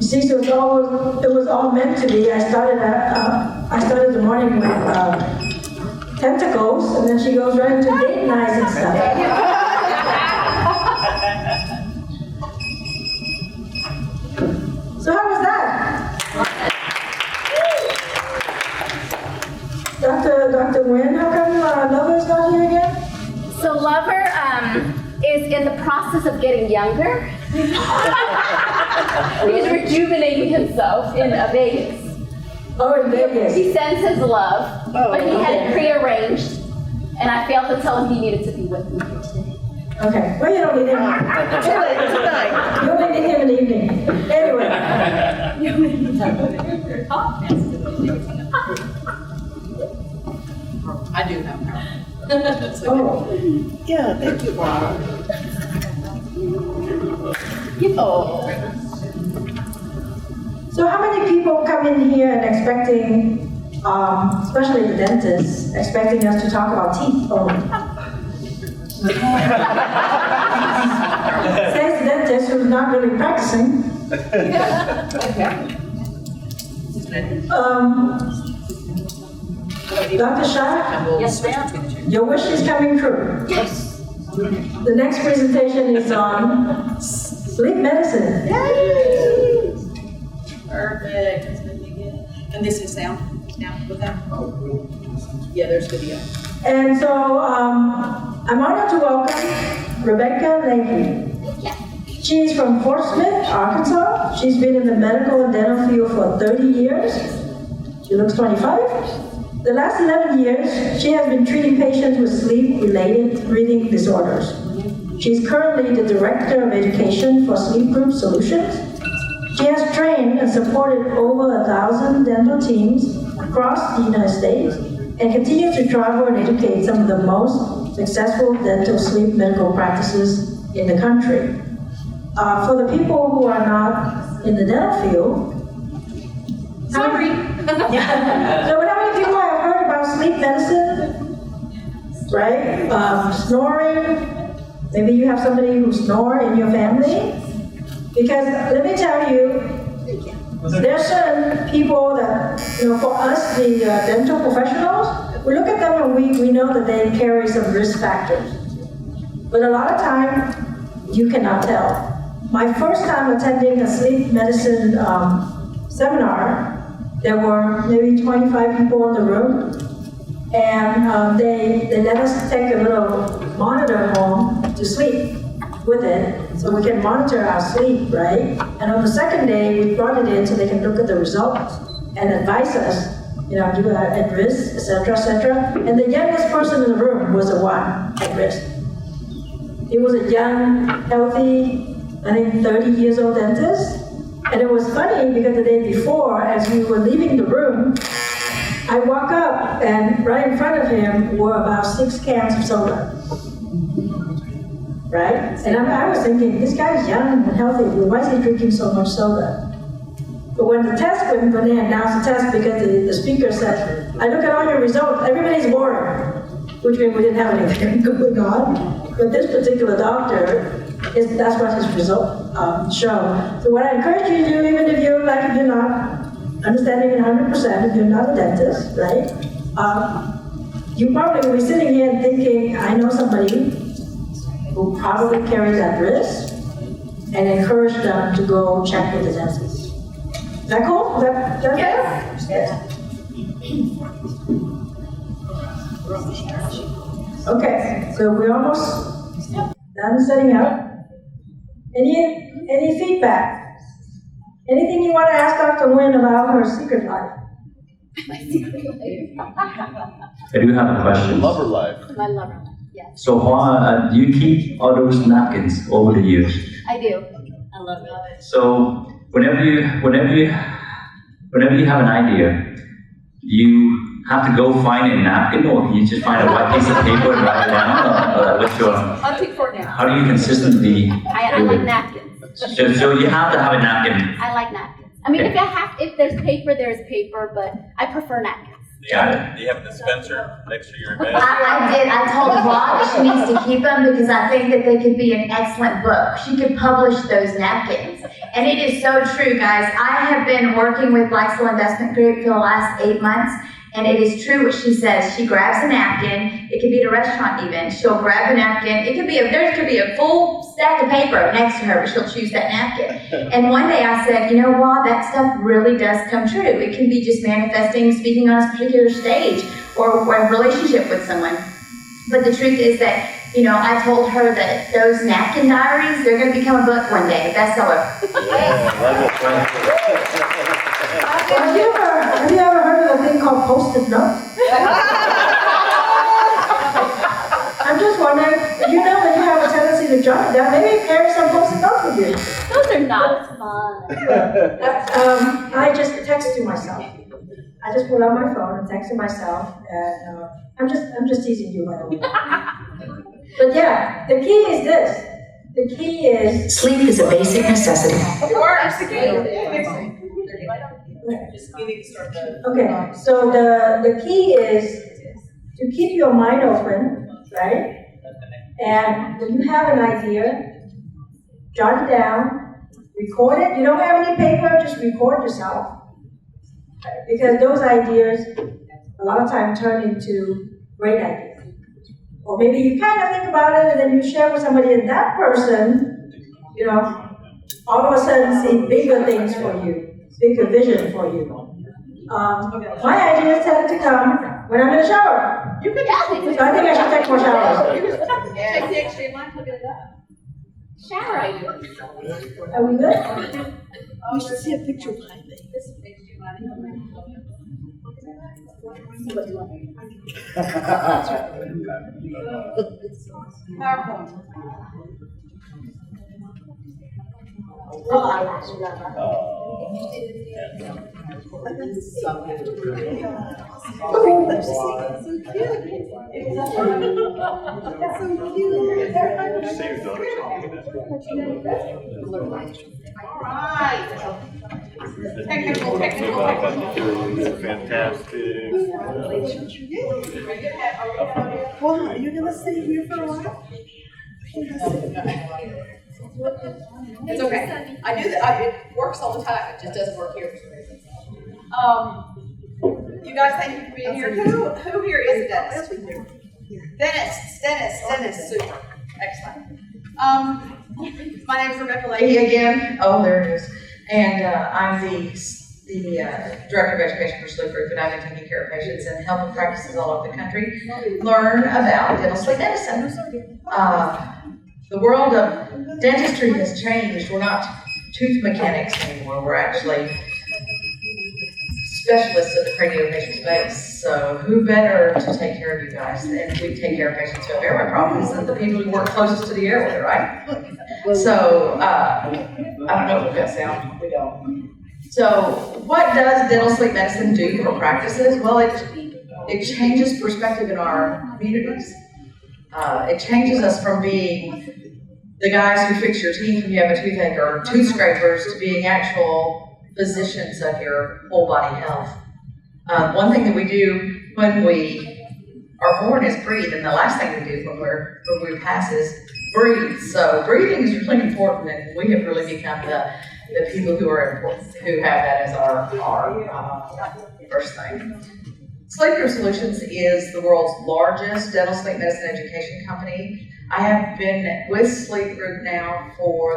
You see, so it was all meant to be. I started the morning with tentacles, and then she goes right into date nights and stuff. So how was that? Dr. Nguyen, how come Lover's not here again? So Lover is in the process of getting younger. He's rejuvenating himself in Vegas. Oh, in Vegas. He sends his love, but he had it prearranged, and I failed to tell him he needed to be with me here today. Okay, well, you don't need him. You only need him in the evening. Anyway. I do have power. Oh. Yeah, thank you, Bob. Oh. So how many people come in here and expecting, especially the dentists, expecting us to talk about teeth only? Says the dentist who's not really practicing. Dr. Shah, Yes, ma'am. your wish is coming true. Yes. The next presentation is on sleep medicine. Yay! Perfect. And this is sound? Now, with that? Yeah, there's video. And so I'm honored to welcome Rebecca Leahy. She is from Fort Smith, Arkansas. She's been in the medical and dental field for 30 years. She looks 25. The last 11 years, she has been treating patients with sleep-related breathing disorders. She's currently the Director of Education for Sleep Group Solutions. She has trained and supported over 1,000 dental teams across the United States and continues to travel and educate some of the most successful dental sleep medical practices in the country. For the people who are not in the dental field, Sorry. so how many people have heard about sleep medicine? Right? Snoring. Maybe you have somebody who snores in your family. Because let me tell you, there are certain people that, for us, the dental professionals, we look at them and we know that they carry some risk factors. But a lot of time, you cannot tell. My first time attending a sleep medicine seminar, there were maybe 25 people in the room, and they let us take a little monitor home to sleep with it, so we can monitor our sleep, right? And on the second day, we brought it in so they can look at the results and advise us, you are at risk, et cetera, and the youngest person in the room was the one at risk. He was a young, healthy, I think 30 years old dentist. And it was funny because the day before, as we were leaving the room, I walk up and right in front of him were about 6 cans of soda. Right? And I was thinking, this guy's young and healthy, why is he drinking so much soda? But when the test, when they announced the test, because the speaker said, I look at all your results, everybody's boring, which means we didn't have anything going on. But this particular doctor, that's what his results show. So what I encourage you to do, even if you're not understanding it 100%, if you're not a dentist, right? You probably will be sitting here and thinking, I know somebody who probably carries that risk, and encourage them to go check with the dentist. Is that cool? Is that fair? Yes. Okay, so we're almost done setting up. Any feedback? Anything you want to ask Dr. Nguyen about her secret life? My secret life. I do have a question. Lover life. My lover. Yes, So, do you keep all those napkins over the years? I do. I love it. So, whenever you have an idea, you have to go find a napkin, or can you just find a white piece of paper and write it down? What's your? I'll take 4 now. How do you consistently I do like it? napkins. So you have to have a napkin. I like napkins. I mean, Okay. if there's paper, there's paper, but I prefer napkins. Got it. Do you have a dispenser next to your bed? I did. I told Rob that she needs to keep them because I think that they could be an excellent book. She could publish those napkins. And it is so true, guys. I have been working with Lifestyle Investment Group for the last 8 months, and it is true what she says. She grabs a napkin. It could be at a restaurant even. She'll grab a napkin. There could be a full stack of paper next to her, but she'll choose that napkin. And one day I said, you know what, that stuff really does come true. It can be just manifesting, speaking on a particular stage, or a relationship with someone. But the truth is that, you know, I told her that those napkin diaries, they're going to become a book one day, a bestseller. Have you ever heard of a thing called Post-it notes? I'm just wondering, you know that you have a tendency to jot it down, maybe carry some Post-it notes with you. Those are not fun. I just text to myself. I just pull out my phone and text to myself, and I'm just teasing you, by the way. But yeah, the key is this. The key is Sleep is a basic necessity. It works. Just you need to start the. okay. So the key is to keep your mind open, right? And when you have an idea, jot it down, record it. You don't have any paper, just record yourself. Because those ideas, a lot of times, turn into great ideas. Or maybe you kind of think about it and then you share with somebody, and that person, you know, all of a sudden see bigger things for you, bigger vision for you. My ideas tend to come when I'm in the shower. You could So I think I should take more showers. Take the extra line, look at that. Shower idea. Are we good? We should see a picture behind it. PowerPoint. Alright. Technical. Fantastic. Well, you're gonna stay here for a while? It's okay. I do that. It works all the time. It just doesn't work here for some reason. You guys, thank you for being here. Who here is a dentist? Dentist. Super. Excellent. My name's Rebecca Leahy again. Oh, there it is. And I'm the Director of Education for Sleep Group, and I've been taking care of patients and helping practices all over the country learn about dental sleep medicine. The world of dentistry has changed. We're not tooth mechanics anymore. We're actually specialists in the craniofacial space. So who better to take care of you guys? And we take care of patients who have airway problems than the people who work closest to the airway, right? So, I don't know if we've got sound. We don't. So what does dental sleep medicine do for practices? Well, it changes perspective in our communities. It changes us from being the guys who fix your teeth when you have a toothache or tooth scrapers to being actual physicians of your whole body health. One thing that we do when we are born is breathe, and the last thing we do when we pass is breathe. So breathing is really important, and we have really become the people who are important, who have that as our first thing. Sleep Group Solutions is the world's largest dental sleep medicine education company. I have been with Sleep Group now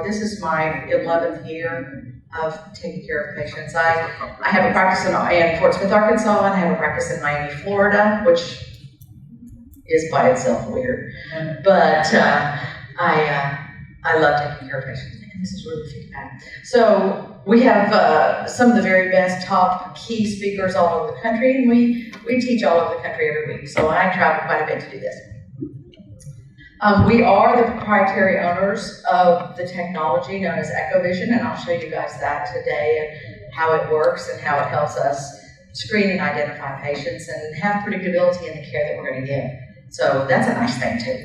this is my 11th year of taking care of patients. I have a practice in Fort Smith, Arkansas, and I have a practice in Miami, Florida, which is by itself weird. But I love taking care of patients, and this is really feedback. So we have some of the very best top key speakers all over the country, and we teach all over the country every week. So I travel quite a bit to do this. We are the proprietary owners of the technology known as EchoVision, and I'll show you guys that today and how it works and how it helps us screen and identify patients and have predictability in the care that we're going to give. So that's a nice thing too.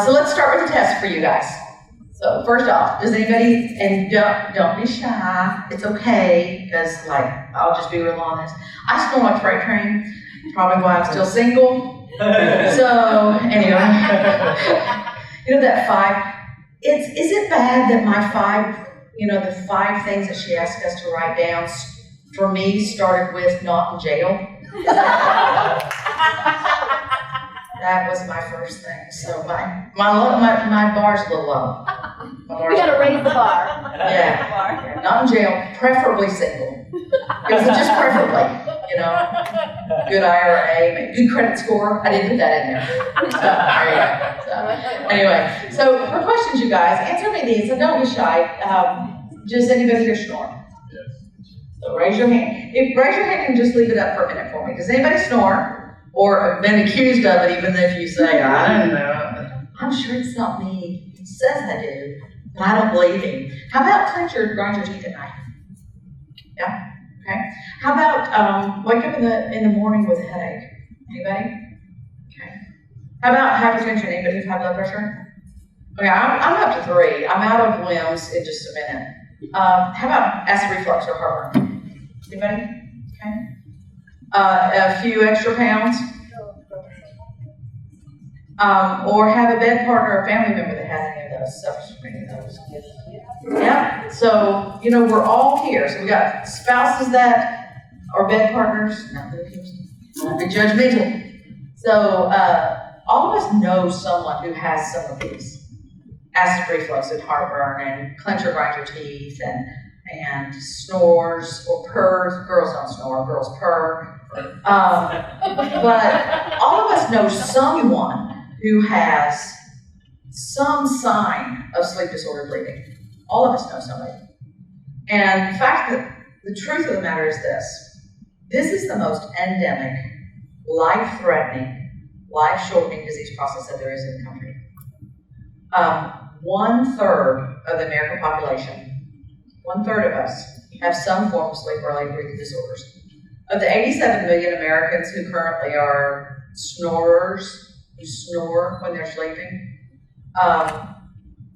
So let's start with a test for you guys. So first off, does anybody, and don't be shy, it's okay, because I'll just be real honest. I snore like freight train, Probably why I'm still single. So, anyway. You know that 5, is it bad that my 5, the 5 things that she asked us to write down for me started with not in jail? That was my first thing. So my bar's a little low. We gotta raise the bar. Yeah, not in jail, preferably single. It was just preferably, good IRA, good credit score. I didn't put that in there. So, there you go. So, anyway, so for questions, you guys, answer me these, and don't be shy. Does anybody here snore? Yes. So raise your hand. Raise your hand and just leave it up for a minute for me. Does anybody snore? Or have been accused of it, even if you say, I don't know. I'm sure it's not me. He says I do, but I don't believe him. How about grind your teeth at night? Yeah? Okay. How about wake up in the morning with a headache? Anybody? Okay. How about hypertension? Anybody with high blood pressure? Okay, I'm up to 3. I'm out of limbs in just a minute. How about acid reflux or heartburn? Anybody? Okay. A few extra pounds. Or have a bed partner or family member that has any of those, suffers from any of those. Yeah, so, we're all here. So we got spouses that are bed partners, not be judgmental. So all of us know someone who has some of these. Acid reflux and heartburn and clench or grind your teeth and snores or purrs. Girls don't snore, girls purr. But all of us know someone who has some sign of sleep disordered breathing. All of us know somebody. And the fact that the truth of the matter is this is the most endemic, life-threatening, life-shortening disease process that there is in the country. 1/3 of the American population, 1/3 of us, have some form of sleep-related breathing disorders. Of the 87 million Americans who currently are snorers, who snore when they're sleeping,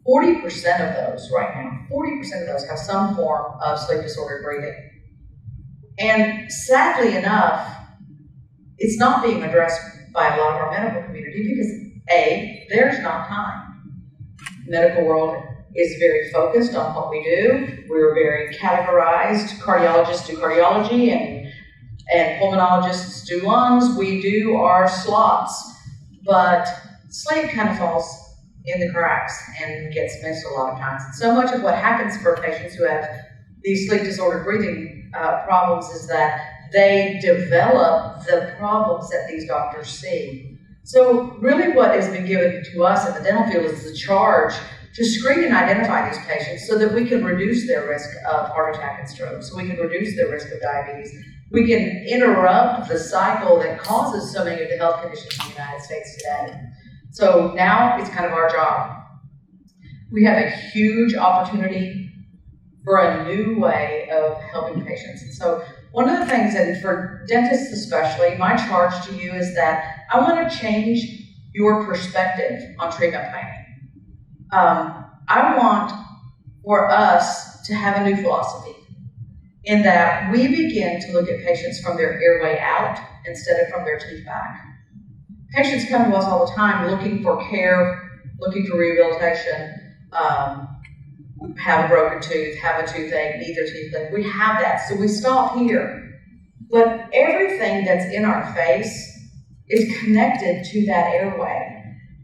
40% of those right now, 40% of those have some form of sleep disordered breathing. And sadly enough, it's not being addressed by a lot of our medical community because A, there's not time. The medical world is very focused on what we do. We're very categorized. Cardiologists do cardiology and pulmonologists do lungs. We do our slots. But sleep kind of falls in the cracks and gets missed a lot of times. And so much of what happens for patients who have these sleep disordered breathing problems is that they develop the problems that these doctors see. So really what has been given to us in the dental field is the charge to screen and identify these patients so that we can reduce their risk of heart attack and stroke, so we can reduce their risk of diabetes. We can interrupt the cycle that causes so many of the health conditions in the United States today. So now it's kind of our job. We have a huge opportunity for a new way of helping patients. And so one of the things, and for dentists especially, my charge to you is that I want to change your perspective on treatment planning. I want for us to have a new philosophy in that we begin to look at patients from their airway out instead of from their teeth back. Patients come to us all the time looking for care, looking for rehabilitation, have a broken tooth, have a toothache, need their teeth cleaned. We have that, so we stop here. But everything that's in our face is connected to that airway.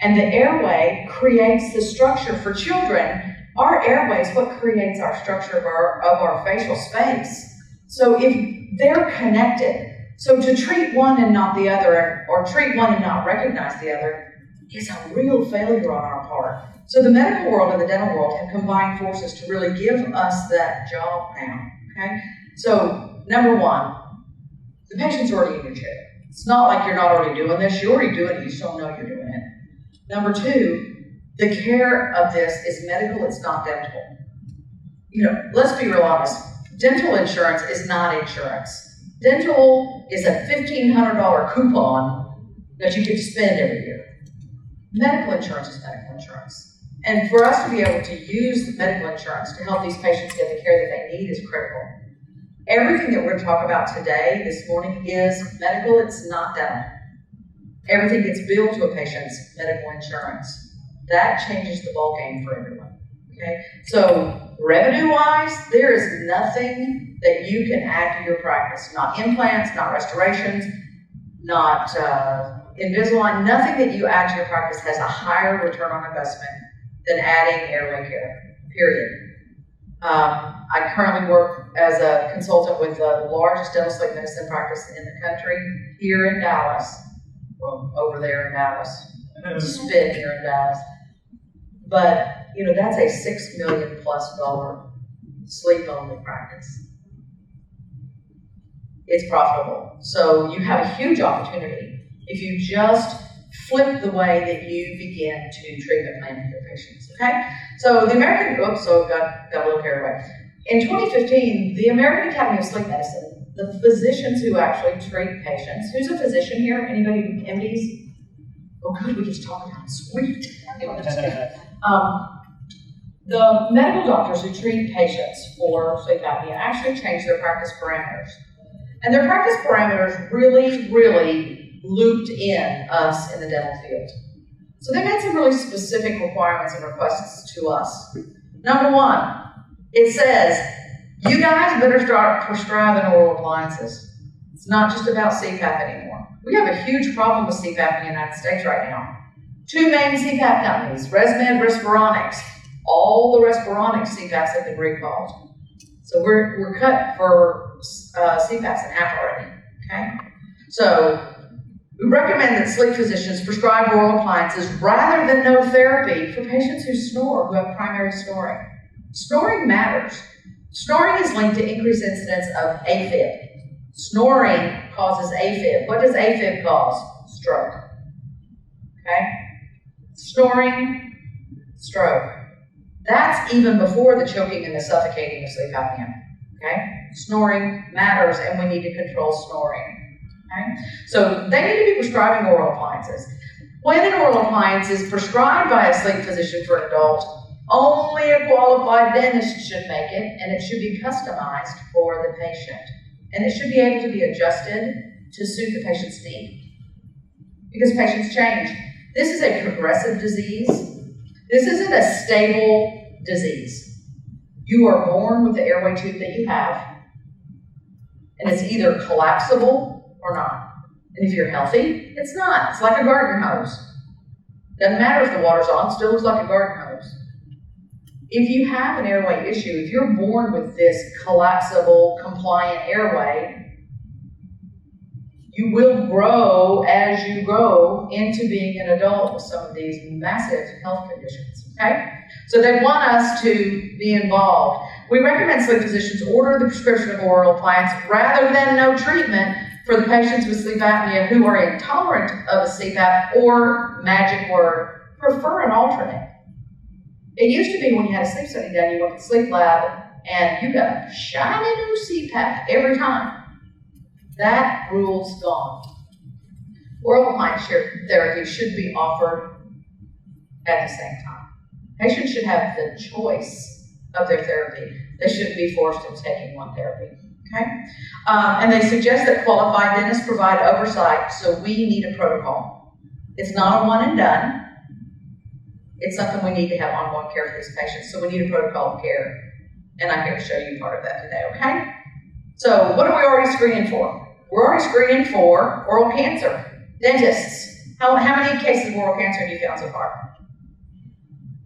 And the airway creates the structure for children. Our airway is what creates our structure of our facial space. So if they're connected, so to treat one and not the other, or treat one and not recognize the other, is a real failure on our part. So the medical world and the dental world have combined forces to really give us that job now, okay? So, number one, the patient's already in your chair. It's not like you're not already doing this. You're already doing it. You just don't know you're doing it. Number two, the care of this is medical. It's not dental. Let's be real honest. Dental insurance is not insurance. Dental is a $1,500 coupon that you get to spend every year. Medical insurance is medical insurance. And for us to be able to use medical insurance to help these patients get the care that they need is critical. Everything that we're gonna talk about today, this morning, is medical, it's not dental. Everything gets billed to a patient's medical insurance. That changes the ballgame for everyone, okay? So revenue-wise, there is nothing that you can add to your practice, not implants, not restorations, not Invisalign, nothing that you add to your practice has a higher return on investment than adding airway care, period. I currently work as a consultant with the largest dental sleep medicine practice in the country here in Dallas. Well, over there in Dallas, spit here in Dallas. But, you know, that's a $6 million+ sleep only practice. It's profitable. So you have a huge opportunity if you just flip the way that you begin to treatment plan with your patients, okay? So the American, got a little carried away. In 2015, the American Academy of Sleep Medicine, the physicians who actually treat patients, who's a physician here? Anybody, MDs? Oh good, we just talked about it, sweet. The medical doctors who treat patients for sleep apnea actually changed their practice parameters. And their practice parameters really looped in us in the dental field. So they made some really specific requirements and requests to us. Number one, it says, you guys better start prescribing oral appliances. It's not just about CPAP anymore. We have a huge problem with CPAP in the United States right now. Two main CPAP companies, ResMed, Respironics. All the Respironics CPAPs have been recalled. So we're cut for CPAPs in half already, okay? So we recommend that sleep physicians prescribe oral appliances rather than no therapy for patients who snore, who have primary snoring. Snoring matters. Snoring is linked to increased incidence of AFib. Snoring causes AFib. What does AFib cause? Stroke. Okay? Snoring, stroke. That's even before the choking and the suffocating of sleep apnea. Okay? Snoring matters, and we need to control snoring. Okay? So they need to be prescribing oral appliances. When an oral appliance is prescribed by a sleep physician for an adult, only a qualified dentist should make it, and it should be customized for the patient. And it should be able to be adjusted to suit the patient's need. Because patients change. This is a progressive disease. This isn't a stable disease. You are born with the airway tube that you have, and it's either collapsible or not. And if you're healthy, it's not. It's like a garden hose. Doesn't matter if the water's on, it still looks like a garden hose. If you have an airway issue, if you're born with this collapsible, compliant airway, you will grow as you grow into being an adult with some of these massive health conditions, okay? So they want us to be involved. We recommend sleep physicians order the prescription of oral appliance rather than no treatment for the patients with sleep apnea who are intolerant of a CPAP or, magic word, prefer an alternate. It used to be when you had a sleep study done, you went to the sleep lab and you got a shiny new CPAP every time. That rule's gone. Oral appliance therapy should be offered at the same time. Patients should have the choice of their therapy. They shouldn't be forced into taking one therapy, okay? And they suggest that qualified dentists provide oversight, so we need a protocol. It's not a one and done. It's something we need to have ongoing care for these patients, so we need a protocol of care. And I'm going to show you part of that today, okay? So what are we already screening for? We're already screening for oral cancer. Dentists, how many cases of oral cancer have you found so far?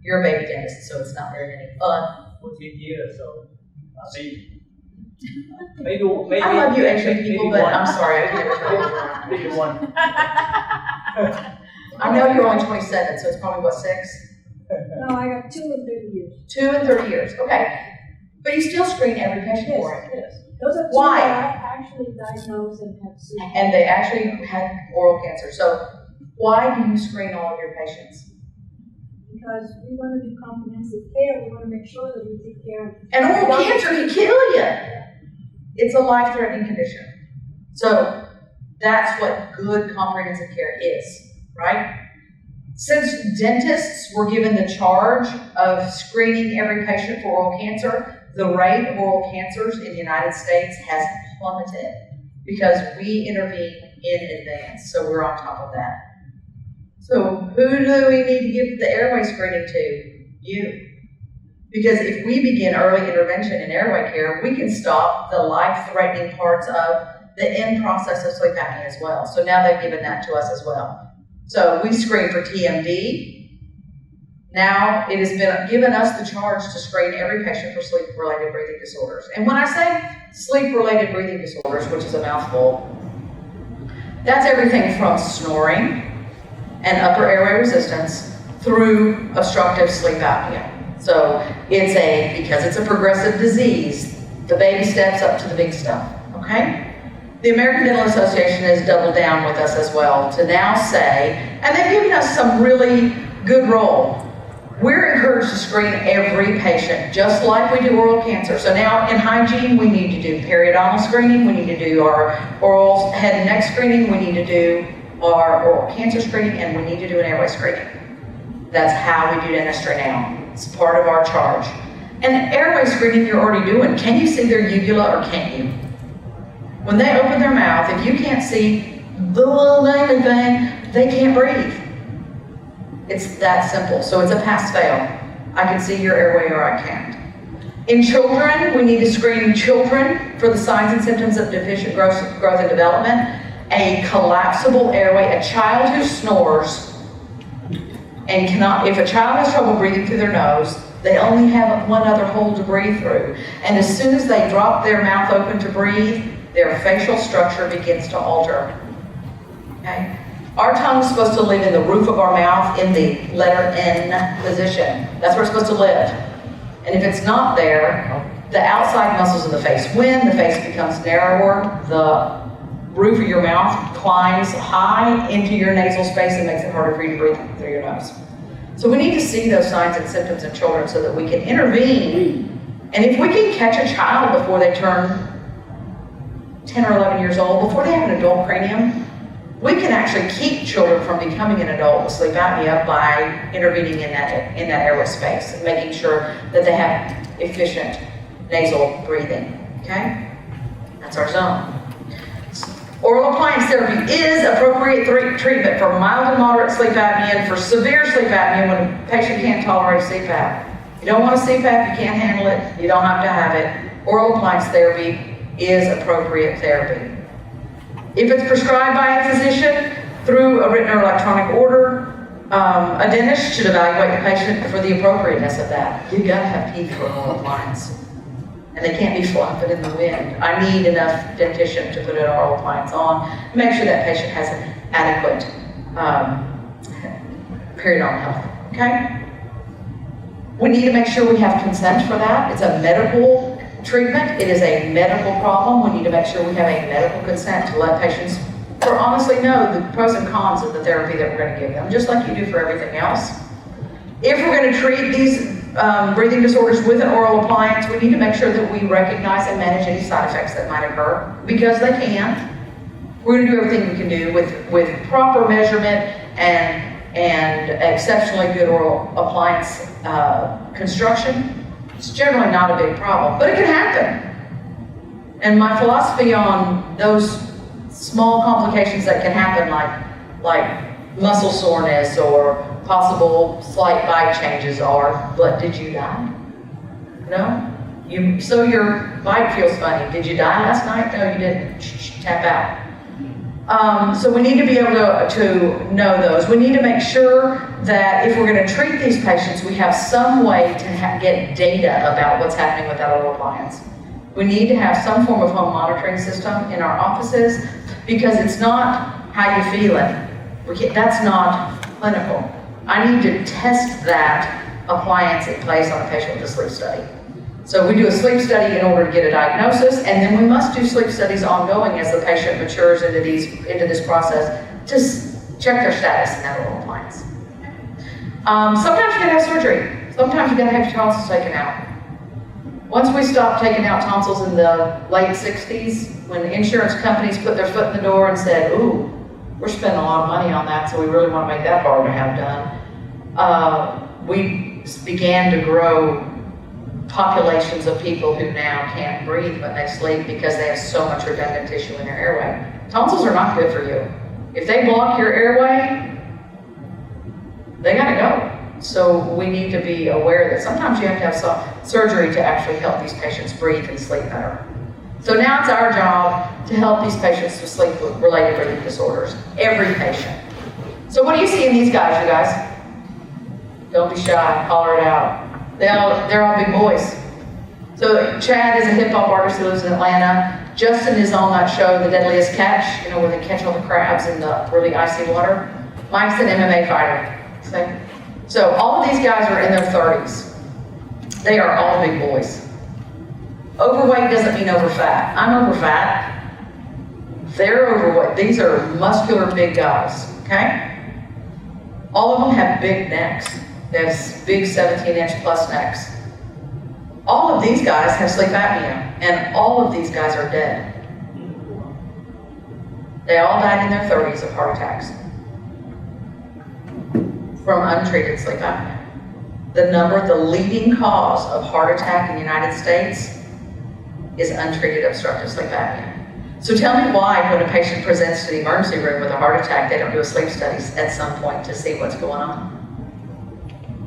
You're a baby dentist, so it's not very many. 14 years, so maybe I love you Asian people, but I'm sorry, I can't remember. maybe one. I know you're only 27, so it's probably what, 6? No, I got 2 in 30 years. 2 and 30 years, okay. But you still screen every patient for it. Yes. Those are 2 Why? that I actually diagnosed and have seen. And they actually had oral cancer. So why do you screen all of your patients? Because we want to do comprehensive care, we want to make sure that we take care of. And oral cancer can kill you. It's a life-threatening condition. So that's what good comprehensive care is, right? Since dentists were given the charge of screening every patient for oral cancer, the rate of oral cancers in the United States has plummeted because we intervene in advance, so we're on top of that. So who do we need to give the airway screening to? You. Because if we begin early intervention in airway care, we can stop the life-threatening parts of the end process of sleep apnea as well. So now they've given that to us as well. So we screen for TMD. Now it has been given us the charge to screen every patient for sleep-related breathing disorders. And when I say sleep-related breathing disorders, which is a mouthful, that's everything from snoring and upper airway resistance through obstructive sleep apnea. So because it's a progressive disease, the baby steps up to the big stuff, okay? The American Dental Association has doubled down with us as well to now say, and they've given us some really good role. We're encouraged to screen every patient, just like we do oral cancer. So now in hygiene, we need to do periodontal screening, we need to do our oral head and neck screening, we need to do our oral cancer screening, and we need to do an airway screening. That's how we do dentistry now. It's part of our charge. And airway screening you're already doing. Can you see their uvula or can't you? When they open their mouth, if you can't see the little dangly thing, they can't breathe. It's that simple. So it's a pass-fail. I can see your airway or I can't. In children, we need to screen children for the signs and symptoms of deficient growth and development. A collapsible airway, a child who snores and cannot, if a child has trouble breathing through their nose, they only have one other hole to breathe through. And as soon as they drop their mouth open to breathe, their facial structure begins to alter. Okay? Our tongue is supposed to live in the roof of our mouth in the letter N position. That's where it's supposed to live. And if it's not there, the outside muscles of the face, when the face becomes narrower, the roof of your mouth climbs high into your nasal space and makes it harder for you to breathe through your nose. So we need to see those signs and symptoms in children so that we can intervene. And if we can catch a child before they turn 10 or 11 years old, before they have an adult cranium, we can actually keep children from becoming an adult with sleep apnea by intervening in that airway space and making sure that they have efficient nasal breathing, okay? That's our zone. Oral appliance therapy is appropriate treatment for mild and moderate sleep apnea and for severe sleep apnea when a patient can't tolerate CPAP. You don't want a CPAP, you can't handle it, you don't have to have it. Oral appliance therapy is appropriate therapy. If it's prescribed by a physician through a written or electronic order, a dentist should evaluate the patient for the appropriateness of that. You gotta have teeth for an oral appliance. And they can't be flapping in the wind. I need enough dentition to put an oral appliance on, make sure that patient has an adequate periodontal health, okay? We need to make sure we have consent for that. It's a medical treatment. It is a medical problem. We need to make sure we have a medical consent to let patients honestly know the pros and cons of the therapy that we're going to give them, just like you do for everything else. If we're going to treat these breathing disorders with an oral appliance, we need to make sure that we recognize and manage any side effects that might occur, because they can. We're going to do everything we can do with proper measurement and exceptionally good oral appliance construction. It's generally not a big problem, but it can happen. And my philosophy on those small complications that can happen, like muscle soreness or possible slight bite changes are, but did you die? No? So your bite feels funny. Did you die last night? No, you didn't. Tap out. So we need to be able to know those. We need to make sure that if we're going to treat these patients, we have some way to get data about what's happening with that oral appliance. We need to have some form of home monitoring system in our offices, because it's not how you feeling. That's not clinical. I need to test that appliance in place on a patient with a sleep study. So we do a sleep study in order to get a diagnosis, and then we must do sleep studies ongoing as the patient matures into this process to check their status in that oral appliance. Sometimes you gotta have surgery. Sometimes you gotta have your tonsils taken out. Once we stopped taking out tonsils in the late 60s, when insurance companies put their foot in the door and said, ooh, we're spending a lot of money on that, so we really want to make that hard to have done, we began to grow populations of people who now can't breathe when they sleep because they have so much redundant tissue in their airway. Tonsils are not good for you. If they block your airway, they gotta go. So we need to be aware that sometimes you have to have some surgery to actually help these patients breathe and sleep better. So now it's our job to help these patients with sleep-related breathing disorders. Every patient. So what do you see in these guys, you guys? Don't be shy, holler it out. They're all big boys. So Chad is a hip hop artist who lives in Atlanta. Justin is on that show, The Deadliest Catch, you know, where they catch all the crabs in the really icy water. Mike's an MMA fighter. See? So all of these guys are in their 30s. They are all big boys. Overweight doesn't mean over fat. I'm over fat. They're overweight. These are muscular big guys, okay? All of them have big necks. They have big 17-inch plus necks. All of these guys have sleep apnea, and all of these guys are dead. They all died in their 30s of heart attacks from untreated sleep apnea. The leading cause of heart attack in the United States is untreated obstructive sleep apnea. So tell me why when a patient presents to the emergency room with a heart attack, they don't do a sleep study at some point to see what's going on.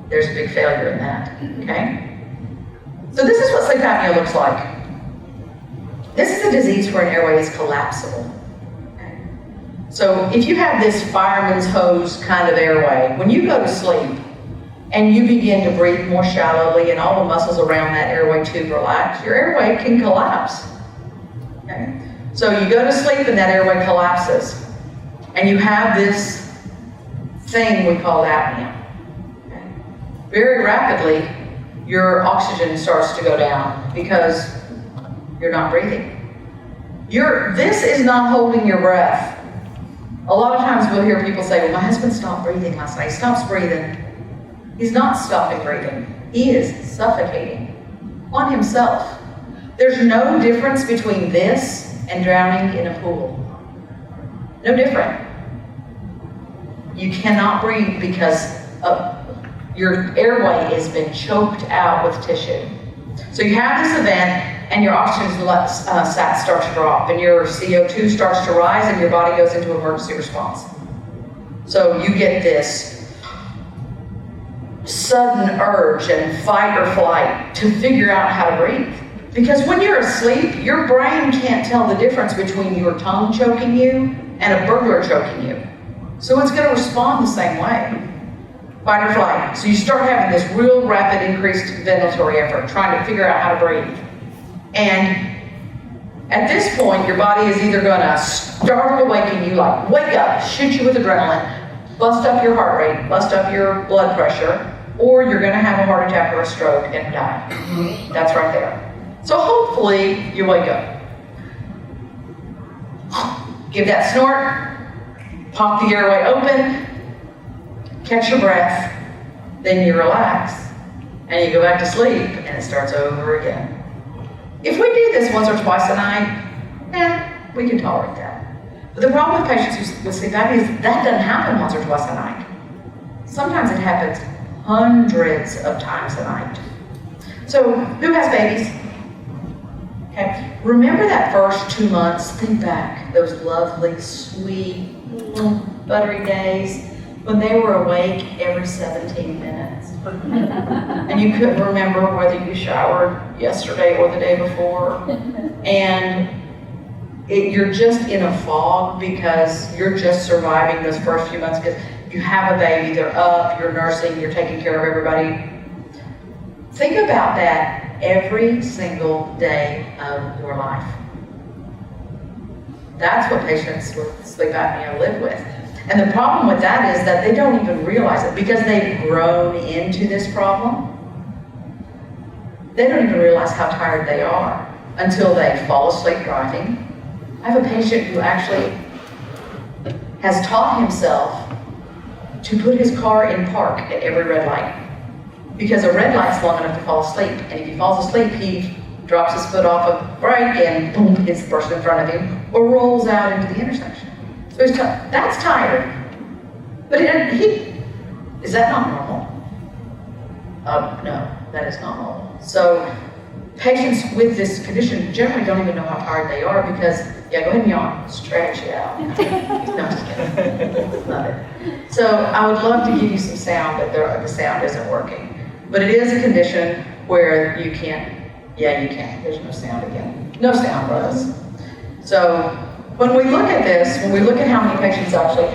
There's a big failure in that, okay? So this is what sleep apnea looks like. This is a disease where an airway is collapsible. Okay? So if you have this fireman's hose kind of airway, when you go to sleep and you begin to breathe more shallowly and all the muscles around that airway tube relax, your airway can collapse. Okay? So you go to sleep and that airway collapses. And you have this thing we call apnea. Okay? Very rapidly, your oxygen starts to go down because you're not breathing. This is not holding your breath. A lot of times we'll hear people say, well, my husband stopped breathing last night. He stops breathing. He's not stopping breathing. He is suffocating on himself. There's no difference between this and drowning in a pool. No different. You cannot breathe because your airway has been choked out with tissue. So you have this event and your oxygen sats start to drop and your CO2 starts to rise and your body goes into emergency response. So you get this sudden urge and fight or flight to figure out how to breathe. Because when you're asleep, your brain can't tell the difference between your tongue choking you and a burglar choking you. So it's going to respond the same way. Fight or flight. So you start having this real rapid increased ventilatory effort, trying to figure out how to breathe. And at this point, your body is either going to startle awaken you, like wake up, shoot you with adrenaline, bust up your heart rate, bust up your blood pressure, or you're going to have a heart attack or a stroke and die. That's right there. So hopefully you wake up. Give that snort, pop the airway open, catch your breath, then you relax, and you go back to sleep, and it starts over again. If we do this once or twice a night, we can tolerate that. But the problem with patients with sleep apnea is that doesn't happen once or twice a night. Sometimes it happens hundreds of times a night. So who has babies? Okay. Remember that first 2 months, think back, those lovely, sweet, buttery days when they were awake every 17 minutes. And you couldn't remember whether you showered yesterday or the day before. And you're just in a fog because you're just surviving those first few months because you have a baby, they're up, you're nursing, you're taking care of everybody. Think about that every single day of your life. That's what patients with sleep apnea live with. And the problem with that is that they don't even realize it because they've grown into this problem. They don't even realize how tired they are until they fall asleep driving. I have a patient who actually has taught himself to put his car in park at every red light. Because a red light's long enough to fall asleep. And if he falls asleep, he drops his foot off a brake and boom, hits the person in front of him or rolls out into the intersection. So that's tired. But is that not normal? No, that is not normal. So patients with this condition generally don't even know how tired they are because, yeah, go ahead and yawn, stretch it out. No, I'm just kidding. Love it. So I would love to give you some sound, but the sound isn't working. But it is a condition where you can't, yeah, you can't. There's no sound again. No sound, Rose. So when we look at this, when we look at how many patients actually,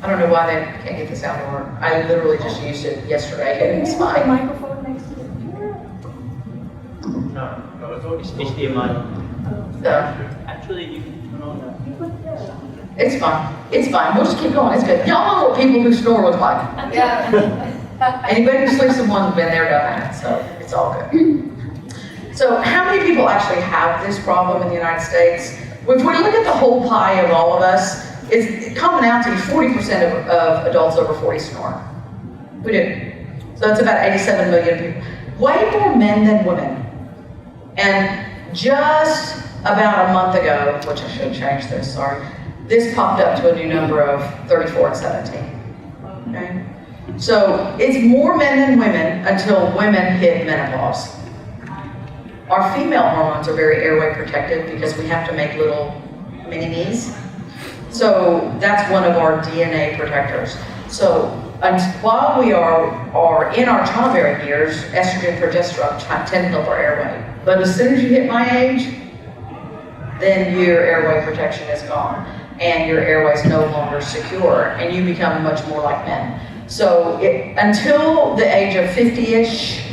I don't know why they can't get the sound to work. I literally just used it yesterday and it's Put the fine. microphone next to it. No, it's HDMI. So Actually, you can turn on that. it's fine. It's fine. We'll just keep going. It's good. Y'all know what people who snore look like. Anybody who sleeps in one's been there, done that, so it's all good. So how many people actually have this problem in the United States? If we look at the whole pie of all of us, it's coming out to 40% of adults over 40 snore. We do. So that's about 87 million people. Way more men than women. And just about a month ago, which I should change this, sorry, this popped up to a new number of 34 and 17. Okay? So it's more men than women until women hit menopause. Our female hormones are very airway protected because we have to make little mini-me's. So that's one of our DNA protectors. So while we are in our childbearing years, estrogen, progesterone tend to help our airway. But as soon as you hit my age, then your airway protection is gone and your airway is no longer secure and you become much more like men. So until the age of 50-ish,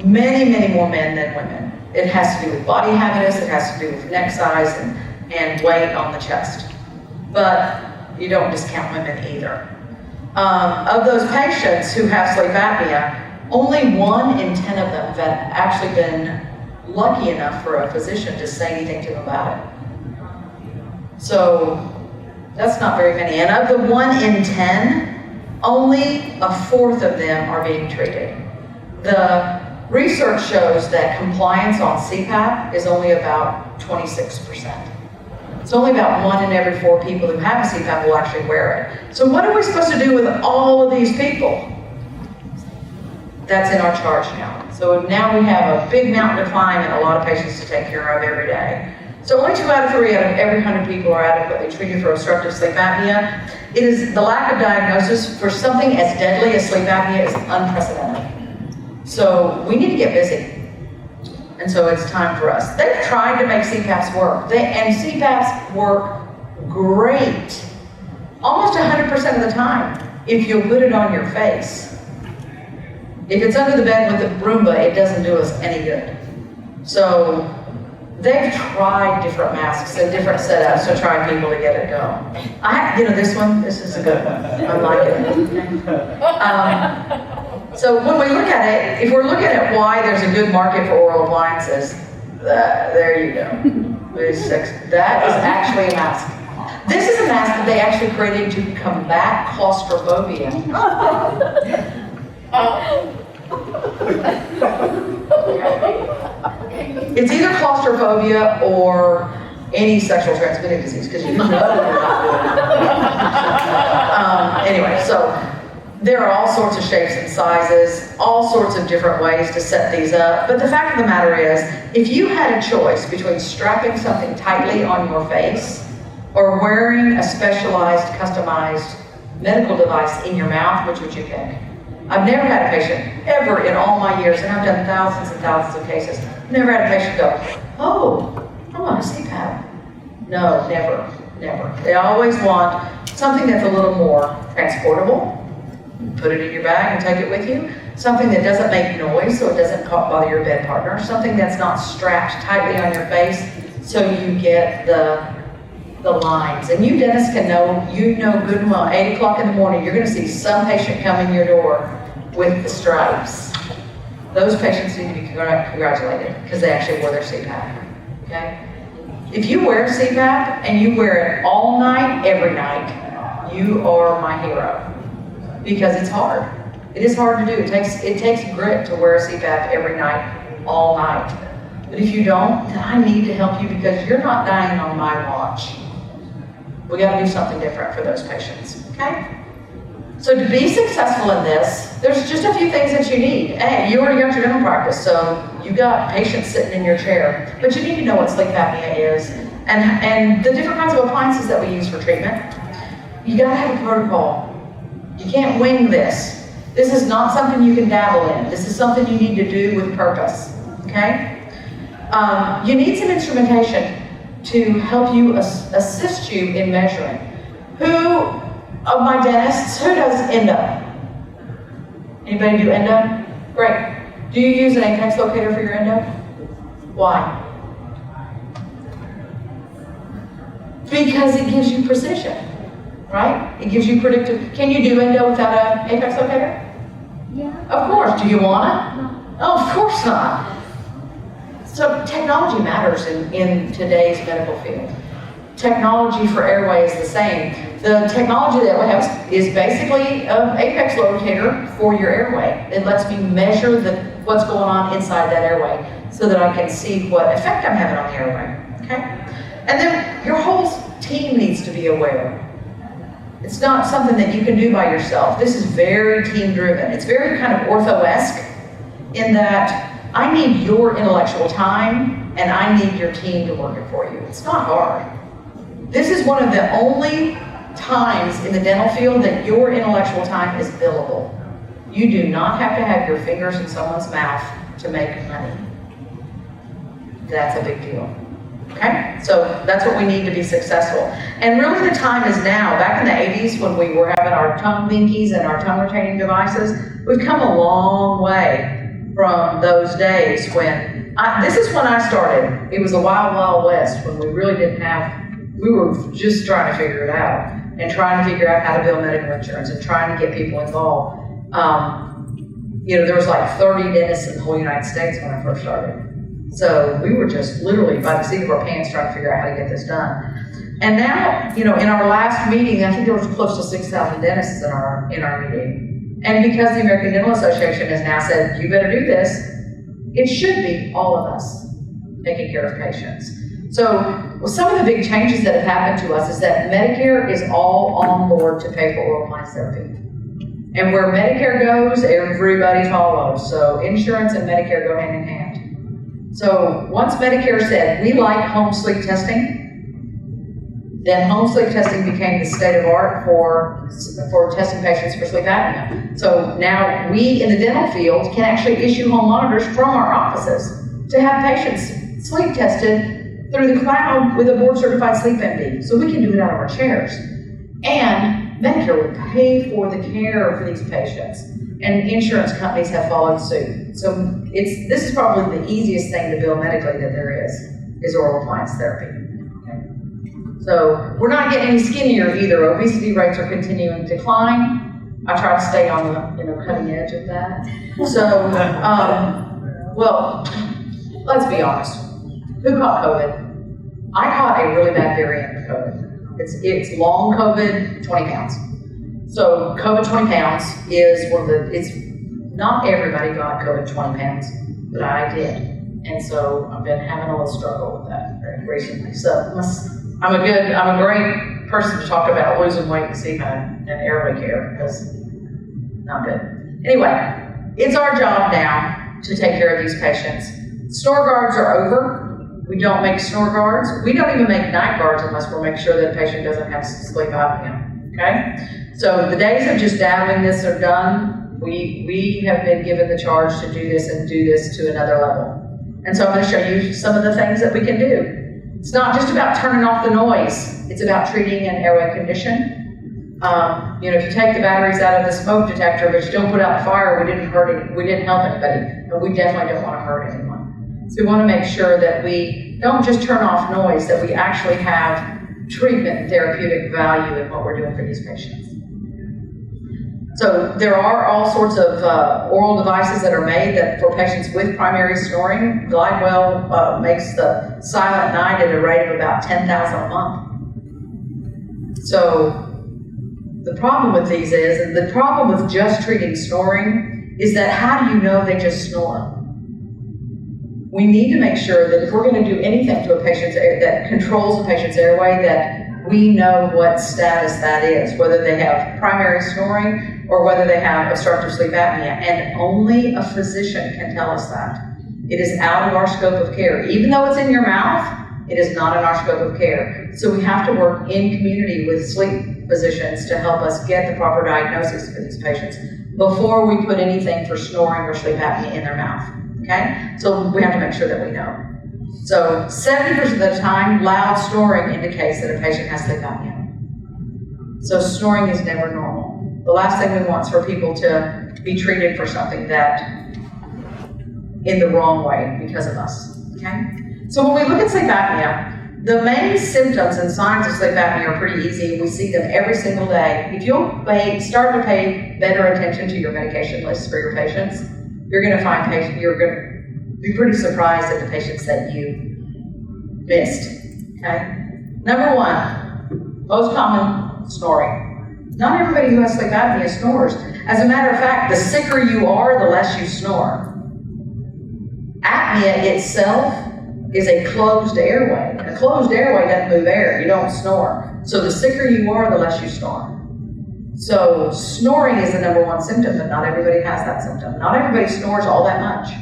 many, many more men than women. It has to do with body habitus, it has to do with neck size and weight on the chest. But you don't discount women either. Of those patients who have sleep apnea, only 1 in 10 of them have actually been lucky enough for a physician to say anything to them about it. So that's not very many. And of the 1 in 10, only a fourth of them are being treated. The research shows that compliance on CPAP is only about 26%. It's only about 1 in every 4 people who have a CPAP will actually wear it. So what are we supposed to do with all of these people? That's in our charge now. So now we have a big mountain to climb and a lot of patients to take care of every day. So only 2 out of 3 out of every 100 people are adequately treated for obstructive sleep apnea. It is the lack of diagnosis for something as deadly as sleep apnea is unprecedented. So we need to get busy. And so it's time for us. They've tried to make CPAPs work. And CPAPs work great. Almost 100% of the time, if you put it on your face. If it's under the bed with a Roomba, it doesn't do us any good. So they've tried different masks and different setups to try people to get it going. This one, this is a good one. I like it. So when we look at it, if we're looking at why there's a good market for oral appliances, there you go. That is actually a mask. This is a mask that they actually created to combat claustrophobia. It's either claustrophobia or any sexual transmitted disease, because you know they're not doing it. Anyway, so there are all sorts of shapes and sizes, all sorts of different ways to set these up. But the fact of the matter is, if you had a choice between strapping something tightly on your face or wearing a specialized, customized medical device in your mouth, which would you pick? I've never had a patient, ever in all my years, and I've done thousands and thousands of cases, never had a patient go, oh, I want a CPAP. No, never, never. They always want something that's a little more transportable. Put it in your bag and take it with you. Something that doesn't make noise so it doesn't bother your bed partner. Something that's not strapped tightly on your face so you get the lines. And you dentists can know, you know good and well, 8 o'clock in the morning, you're gonna see some patient come in your door with the stripes. Those patients need to be congratulated because they actually wore their CPAP, okay? If you wear CPAP and you wear it all night, every night, you are my hero. Because it's hard. It is hard to do. It takes grit to wear a CPAP every night, all night. But if you don't, then I need to help you because you're not dying on my watch. We gotta do something different for those patients, okay? So to be successful in this, there's just a few things that you need. Hey, you already got your dental practice, so you got patients sitting in your chair, but you need to know what sleep apnea is and the different kinds of appliances that we use for treatment. You gotta have a protocol. You can't wing this. This is not something you can dabble in. This is something you need to do with purpose, okay? You need some instrumentation to help you assist you in measuring. Who of my dentists, who does endo? Anybody do endo? Great. Do you use an apex locator for your endo? Why? Because it gives you precision, right? It gives you predictive. Can you do endo without an apex locator? Yeah. Of course. Do you want it? No, of course not. So technology matters in today's medical field. Technology for airway is the same. The technology that we have is basically an apex locator for your airway. It lets me measure what's going on inside that airway so that I can see what effect I'm having on the airway, okay? And then your whole team needs to be aware. It's not something that you can do by yourself. This is very team-driven. It's very kind of ortho-esque in that I need your intellectual time and I need your team to work it for you. It's not hard. This is one of the only times in the dental field that your intellectual time is billable. You do not have to have your fingers in someone's mouth to make money. That's a big deal. Okay? So that's what we need to be successful. And really the time is now. Back in the 80s when we were having our tongue binkies and our tongue retaining devices, we've come a long way from those days when, this is when I started. It was the wild, wild west when we really didn't have, we were just trying to figure it out and trying to figure out how to bill medical insurance and trying to get people involved. There was like 30 dentists in the whole United States when I first started. So we were just literally by the seat of our pants trying to figure out how to get this done. And now, in our last meeting, I think there was close to 6,000 dentists in our meeting. And because the American Dental Association has now said, you better do this, it should be all of us taking care of patients. So some of the big changes that have happened to us is that Medicare is all on board to pay for oral appliance therapy. And where Medicare goes, everybody follows. So insurance and Medicare go hand in hand. So once Medicare said, we like home sleep testing, then home sleep testing became the state of art for testing patients for sleep apnea. So now we in the dental field can actually issue home monitors from our offices to have patients sleep tested through the cloud with a board certified sleep MD. So we can do it out of our chairs. And Medicare will pay for the care for these patients. And insurance companies have followed suit. So this is probably the easiest thing to bill medically that there is oral appliance therapy. So we're not getting any skinnier either. Obesity rates are continuing to decline. I try to stay on the cutting edge of that. So, well, let's be honest. Who caught COVID? I caught a really bad variant of COVID. It's long COVID, 20 pounds. So COVID 20 pounds is not everybody got COVID 20 pounds, but I did. And so I've been having a little struggle with that very recently. So I'm a great person to talk about losing weight and CPAP and airway care because not good. Anyway, it's our job now to take care of these patients. Snore guards are over. We don't make snore guards. We don't even make night guards unless we're making sure that a patient doesn't have sleep apnea. Okay? So the days of just dabbling this are done. We have been given the charge to do this and do this to another level. And so I'm going to show you some of the things that we can do. It's not just about turning off the noise. It's about treating an airway condition. If you take the batteries out of the smoke detector, but you don't put out the fire, we didn't help anybody, and we definitely don't want to hurt anyone. So we want to make sure that we don't just turn off noise, that we actually have treatment and therapeutic value in what we're doing for these patients. So there are all sorts of oral devices that are made that for patients with primary snoring. Glidewell makes the Silent Night at a rate of about $10,000 a month. So the problem with these is, and the problem with just treating snoring is that how do you know they just snore? We need to make sure that if we're going to do anything to a patient's that controls a patient's airway, that we know what status that is, whether they have primary snoring or whether they have obstructive sleep apnea, and only a physician can tell us that. It is out of our scope of care. Even though it's in your mouth, it is not in our scope of care. So we have to work in community with sleep physicians to help us get the proper diagnosis for these patients before we put anything for snoring or sleep apnea in their mouth, okay? So we have to make sure that we know. So 70% of the time, loud snoring indicates that a patient has sleep apnea. So snoring is never normal. The last thing we want is for people to be treated for something that in the wrong way because of us, okay? So when we look at sleep apnea, the main symptoms and signs of sleep apnea are pretty easy. We see them every single day. If you'll start to pay better attention to your medication lists for your patients, you're going to be pretty surprised at the patients that you missed, okay? Number one, most common, snoring. Not everybody who has sleep apnea snores. As a matter of fact, the sicker you are, the less you snore. Apnea itself is a closed airway. A closed airway doesn't move air, you don't snore. So the sicker you are, the less you snore. So snoring is the number one symptom, but not everybody has that symptom. Not everybody snores all that much.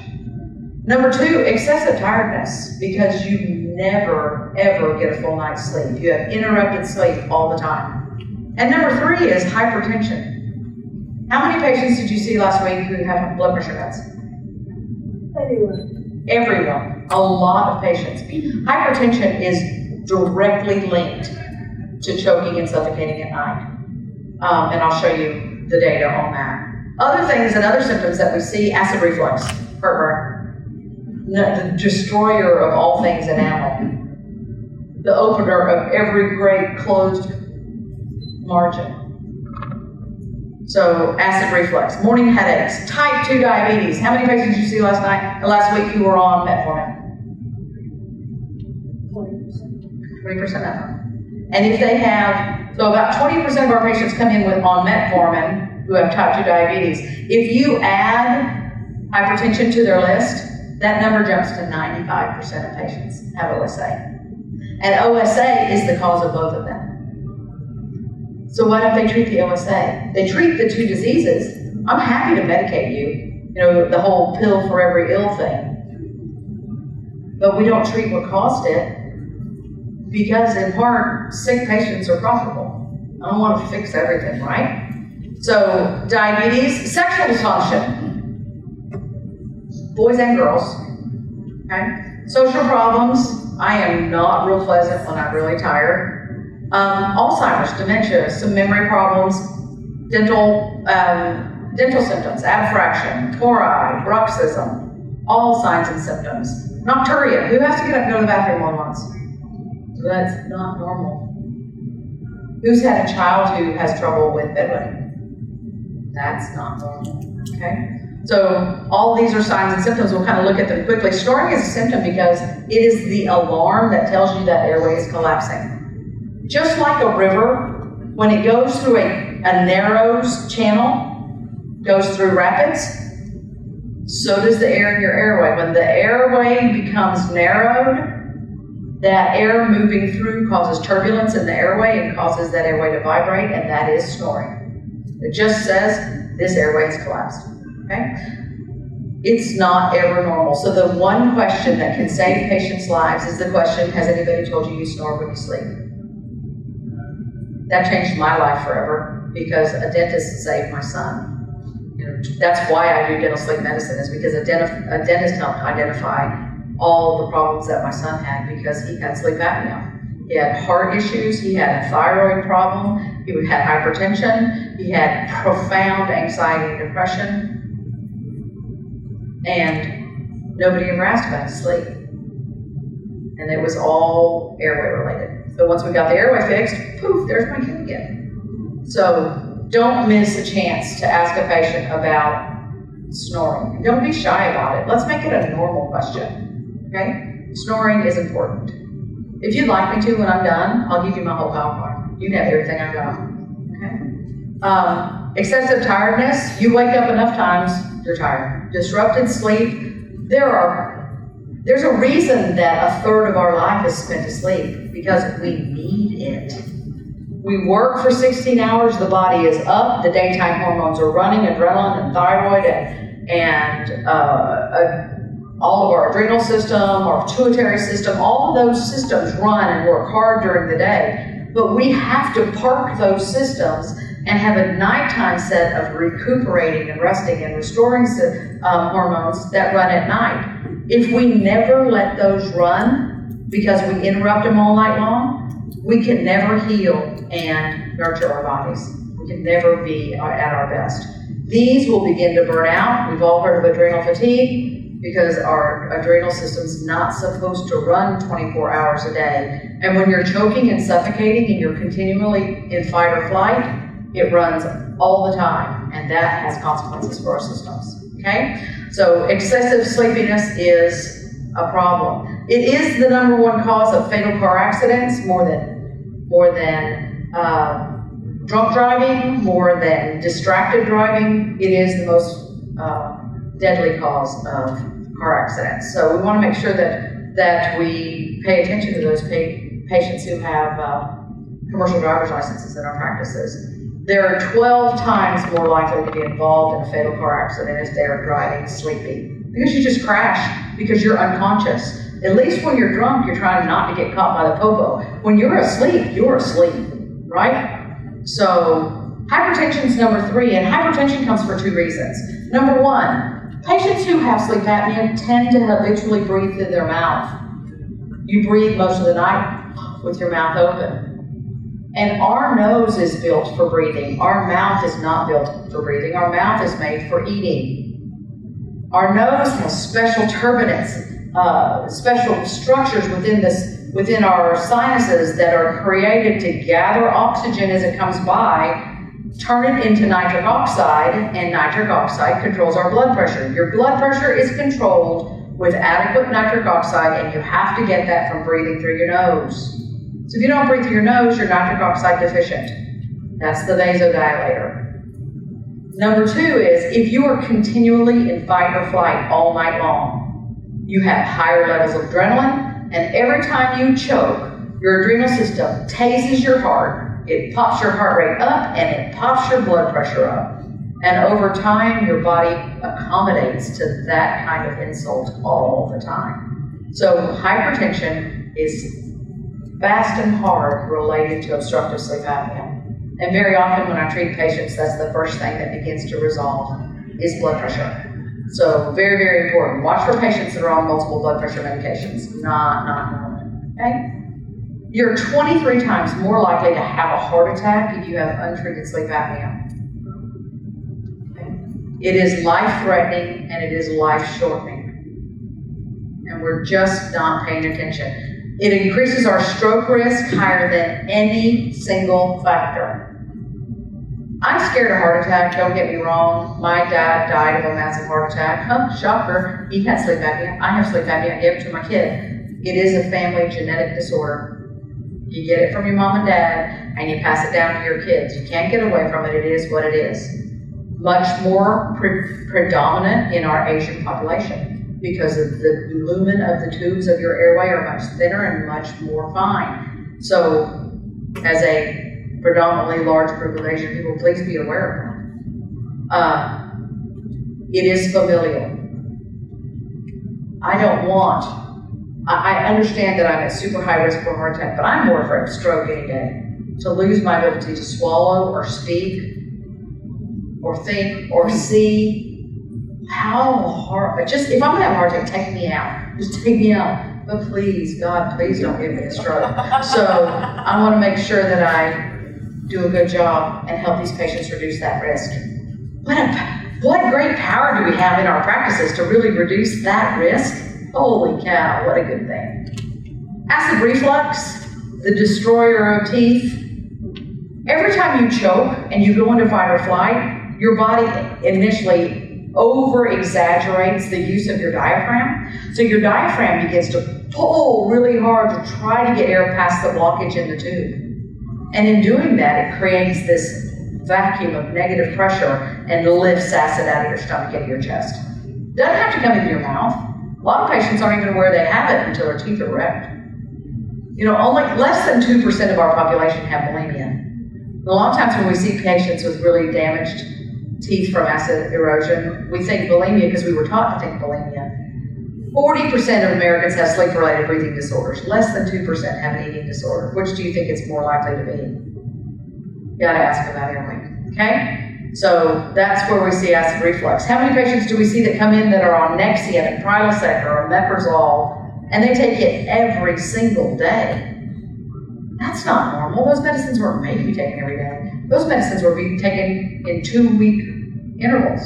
Number two, excessive tiredness, because you never, ever get a full night's sleep. You have interrupted sleep all the time. And number three is hypertension. How many patients did you see last week who have blood pressure meds? Everyone. A lot of patients. Hypertension is directly linked to choking and suffocating at night. And I'll show you the data on that. Other things and other symptoms that we see, acid reflux, heartburn, the destroyer of all things enamel, the opener of every great closed margin. So acid reflux, morning headaches, type 2 diabetes. How many patients did you see last week who were on metformin? 20% of them. And if they have, so about 20% of our patients come in on metformin who have type 2 diabetes. If you add hypertension to their list, that number jumps to 95% of patients have OSA. And OSA is the cause of both of them. So why don't they treat the OSA? They treat the two diseases. I'm happy to medicate you, the whole pill for every ill thing. But we don't treat what caused it because in part, sick patients are profitable. I don't want to fix everything, right? So diabetes, sexual dysfunction, boys and girls, okay? Social problems, I am not real pleasant when I'm really tired. Alzheimer's, dementia, some memory problems, dental symptoms, abfraction, tori, bruxism, all signs and symptoms. Nocturia, who has to get up and go to the bathroom more than once? That's not normal. Who's had a child who has trouble with bedwetting? That's not normal, okay? So all these are signs and symptoms. We'll kind of look at them quickly. Snoring is a symptom because it is the alarm that tells you that airway is collapsing. Just like a river, when it goes through a narrows channel, goes through rapids, so does the air in your airway. When the airway becomes narrowed, that air moving through causes turbulence in the airway and causes that airway to vibrate, and that is snoring. It just says this airway has collapsed, okay? It's not ever normal. So the one question that can save patients' lives is the question, has anybody told you snore when you sleep? That changed my life forever because a dentist saved my son. That's why I do dental sleep medicine, is because a dentist helped identify all the problems that my son had because he had sleep apnea. He had heart issues, he had a thyroid problem, he had hypertension, he had profound anxiety and depression, and nobody ever asked about his sleep. And it was all airway related. So once we got the airway fixed, poof, there's my kid again. So don't miss a chance to ask a patient about snoring. Don't be shy about it. Let's make it a normal question, okay? Snoring is important. If you'd like me to when I'm done, I'll give you my whole PowerPoint. You can have everything I've got, okay? Excessive tiredness, you wake up enough times, you're tired. Disrupted sleep, there's a reason that a third of our life is spent asleep, because we need it. We work for 16 hours, the body is up, the daytime hormones are running, adrenaline and thyroid and all of our adrenal system, our pituitary system, all of those systems run and work hard during the day. But we have to park those systems and have a nighttime set of recuperating and resting and restoring hormones that run at night. If we never let those run because we interrupt them all night long, we can never heal and nurture our bodies. We can never be at our best. These will begin to burn out. We've all heard of adrenal fatigue because our adrenal system's not supposed to run 24 hours a day. And when you're choking and suffocating and you're continually in fight or flight, it runs all the time, and that has consequences for our systems, okay? So excessive sleepiness is a problem. It is the #1 cause of fatal car accidents, more than drunk driving, more than distracted driving. It is the most deadly cause of car accidents. So we want to make sure that we pay attention to those patients who have commercial driver's licenses in our practices. They're 12 times more likely to be involved in a fatal car accident if they are driving sleepy. Because you just crash because you're unconscious. At least when you're drunk, you're trying not to get caught by the popo. When you're asleep, right? So hypertension is #3, and hypertension comes for 2 reasons. #1, patients who have sleep apnea tend to habitually breathe through their mouth. You breathe most of the night with your mouth open. And our nose is built for breathing. Our mouth is not built for breathing. Our mouth is made for eating. Our nose has special turbinates, special structures within our sinuses that are created to gather oxygen as it comes by, turn it into nitric oxide, and nitric oxide controls our blood pressure. Your blood pressure is controlled with adequate nitric oxide, and you have to get that from breathing through your nose. So if you don't breathe through your nose, you're nitric oxide deficient. That's the vasodilator. #2 is if you are continually in fight or flight all night long, you have higher levels of adrenaline, and every time you choke, your adrenal system taises your heart, it pops your heart rate up, and it pops your blood pressure up. And over time, your body accommodates to that kind of insult all the time. So hypertension is fast and hard related to obstructive sleep apnea. And very often when I treat patients, that's the first thing that begins to resolve is blood pressure. So very, very important. Watch for patients that are on multiple blood pressure medications. Not normal, okay? You're 23 times more likely to have a heart attack if you have untreated sleep apnea. Okay? It is life-threatening and it is life-shortening. And we're just not paying attention. It increases our stroke risk higher than any single factor. I'm scared of heart attack, don't get me wrong. My dad died of a massive heart attack. Shocker, he had sleep apnea. I have sleep apnea, I gave it to my kid. It is a family genetic disorder. You get it from your mom and dad, and you pass it down to your kids. You can't get away from it, it is what it is. Much more predominant in our Asian population, because of the lumen of the tubes of your airway are much thinner and much more fine. So, as a predominantly large group of Asian people, please be aware of that. It is familial. I understand that I'm at super high risk for a heart attack, but I'm more afraid of stroke any day. To lose my ability to swallow or speak or think or see. How hard, just if I'm gonna have a heart attack, take me out. Just take me out. But please, God, please don't give me a stroke. So I wanna make sure that I do a good job and help these patients reduce that risk. What great power do we have in our practices to really reduce that risk? Holy cow, what a good thing. Acid reflux, the destroyer of teeth. Every time you choke and you go into fight or flight, your body initially over-exaggerates the use of your diaphragm. So your diaphragm begins to pull really hard to try to get air past the blockage in the tube. And in doing that, it creates this vacuum of negative pressure and lifts acid out of your stomach into your chest. Doesn't have to come into your mouth. A lot of patients aren't even aware they have it until their teeth are wrecked. Only less than 2% of our population have bulimia. A lot of times when we see patients with really damaged teeth from acid erosion, we think bulimia because we were taught to think bulimia. 40% of Americans have sleep-related breathing disorders. Less than 2% have an eating disorder. Which do you think it's more likely to be? You gotta ask about airway, okay? So that's where we see acid reflux. How many patients do we see that come in that are on Nexium and Prilosec or omeprazole, and they take it every single day? That's not normal. Those medicines weren't made to be taken every day. Those medicines were being taken in 2-week intervals.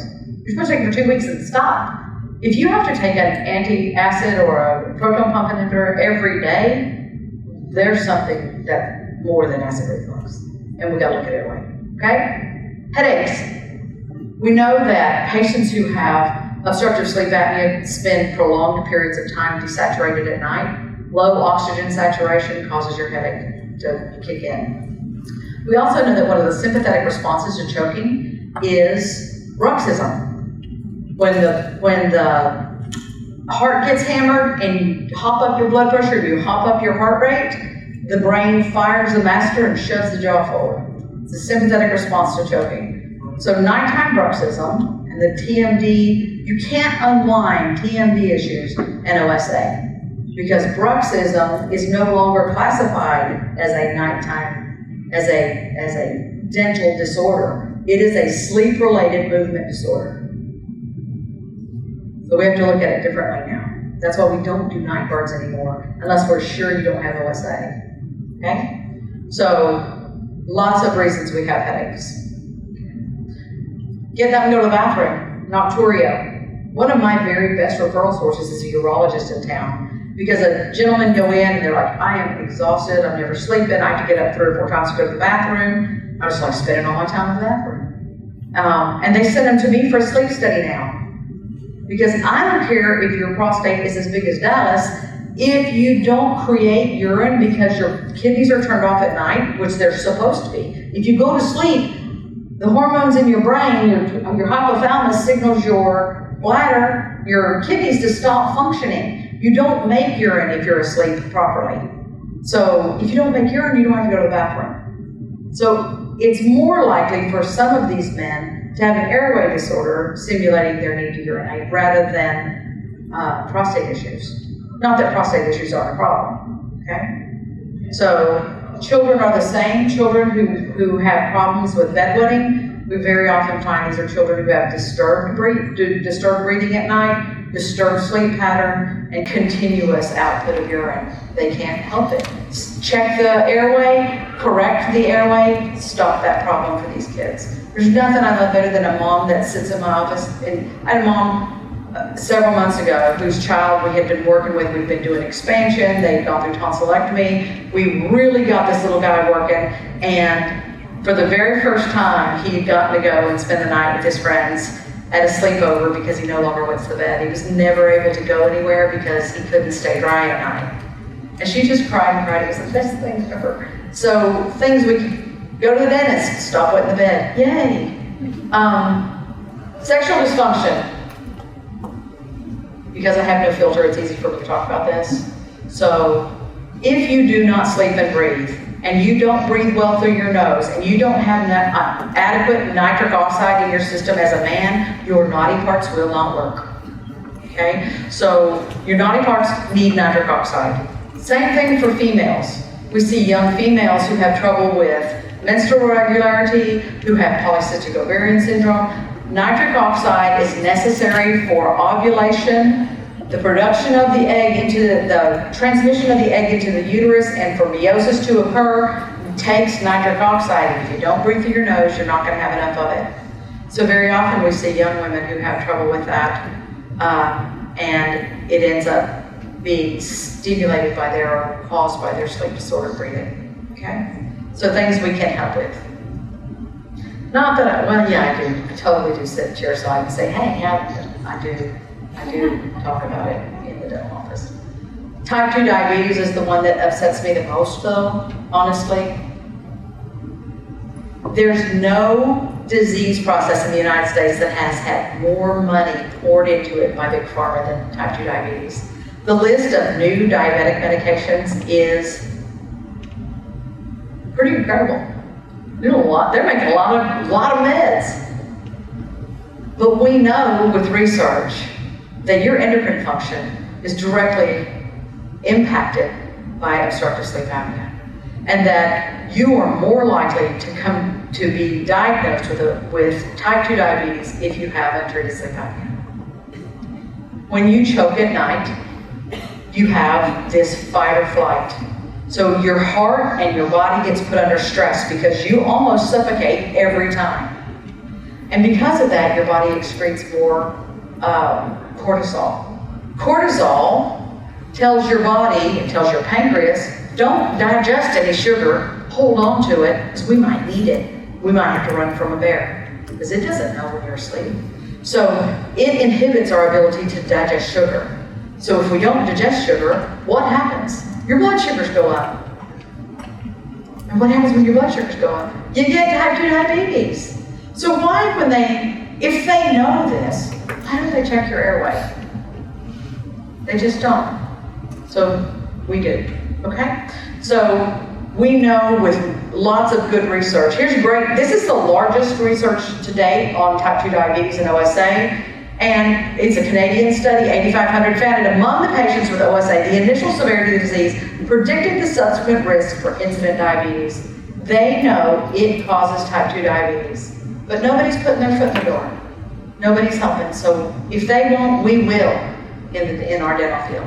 You're supposed to take them for 2 weeks and stop. If you have to take an anti-acid or a proton pump inhibitor every day, there's something that more than acid reflux. And we gotta look at airway, okay? Headaches. We know that patients who have obstructive sleep apnea spend prolonged periods of time desaturated at night. Low oxygen saturation causes your headache to kick in. We also know that one of the sympathetic responses to choking is bruxism. When the heart gets hammered and you hop up your blood pressure, you hop up your heart rate, the brain fires the master and shoves the jaw forward. It's a sympathetic response to choking. So nighttime bruxism and the TMD, you can't unwind TMD issues and OSA because bruxism is no longer classified as a nighttime, as a dental disorder. It is a sleep-related movement disorder. So we have to look at it differently now. That's why we don't do night guards anymore, unless we're sure you don't have OSA, okay? So, lots of reasons we have headaches. Getting up and go to the bathroom, nocturia. One of my very best referral sources is a urologist in town, because a gentleman go in and they're like, I am exhausted, I'm never sleeping, I have to get up 3 or 4 times to go to the bathroom. I just like spending all my time in the bathroom. And they send them to me for a sleep study now. Because I don't care if your prostate is as big as Dallas, if you don't create urine because your kidneys are turned off at night, which they're supposed to be. If you go to sleep, the hormones in your brain, your hypothalamus signals your bladder, your kidneys to stop functioning. You don't make urine if you're asleep properly. So if you don't make urine, you don't have to go to the bathroom. So it's more likely for some of these men to have an airway disorder simulating their need to urinate rather than prostate issues. Not that prostate issues aren't a problem, okay? So children are the same. Children who have problems with bedwetting, we very often find these are children who have disturbed breathing at night, disturbed sleep pattern, and continuous output of urine. They can't help it. Check the airway, correct the airway, stop that problem for these kids. There's nothing I love better than a mom that sits in my office. And I had a mom several months ago whose child we had been working with. We've been doing expansion. They'd gone through tonsillectomy. We really got this little guy working. And for the very first time, he had gotten to go and spend the night with his friends at a sleepover because he no longer went to the bed. He was never able to go anywhere because he couldn't stay dry at night. And she just cried and cried. It was the best thing ever. So things we could go to the dentist, stop wetting the bed. Yay. Sexual dysfunction. Because I have no filter, it's easy for me to talk about this. So if you do not sleep and breathe, and you don't breathe well through your nose, and you don't have adequate nitric oxide in your system as a man, your naughty parts will not work. Okay? So your naughty parts need nitric oxide. Same thing for females. We see young females who have trouble with menstrual irregularity, who have polycystic ovarian syndrome. Nitric oxide is necessary for ovulation, the production of the egg into the transmission of the egg into the uterus, and for meiosis to occur takes nitric oxide. If you don't breathe through your nose, you're not going to have enough of it. So very often we see young women who have trouble with that, and it ends up being stimulated by their, or caused by their sleep disorder breathing. Okay? So things we can help with. Not that I do. I totally do sit chairside and say, hey, yeah, I do talk about it in the dental office. Type 2 diabetes is the one that upsets me the most though, honestly. There's no disease process in the United States that has had more money poured into it by Big Pharma than type 2 diabetes. The list of new diabetic medications is pretty incredible. They're making a lot of meds. But we know with research that your endocrine function is directly impacted by obstructive sleep apnea, and that you are more likely to be diagnosed with type 2 diabetes if you have untreated sleep apnea. When you choke at night, you have this fight or flight. So your heart and your body gets put under stress because you almost suffocate every time. And because of that, your body excretes more cortisol. Cortisol tells your body, it tells your pancreas, don't digest any sugar, hold on to it, because we might need it. We might have to run from a bear, because it doesn't know when you're asleep. So it inhibits our ability to digest sugar. So if we don't digest sugar, what happens? Your blood sugars go up. And what happens when your blood sugars go up? You get type 2 diabetes. So why, if they know this, why don't they check your airway? They just don't. So we do, okay? So we know with lots of good research. Here's great, this is the largest research to date on type 2 diabetes and OSA. And it's a Canadian study, 8,500 found that among the patients with OSA, the initial severity of the disease predicted the subsequent risk for incident diabetes. They know it causes type 2 diabetes. But nobody's putting their foot in the door. Nobody's helping. So if they won't, we will in our dental field.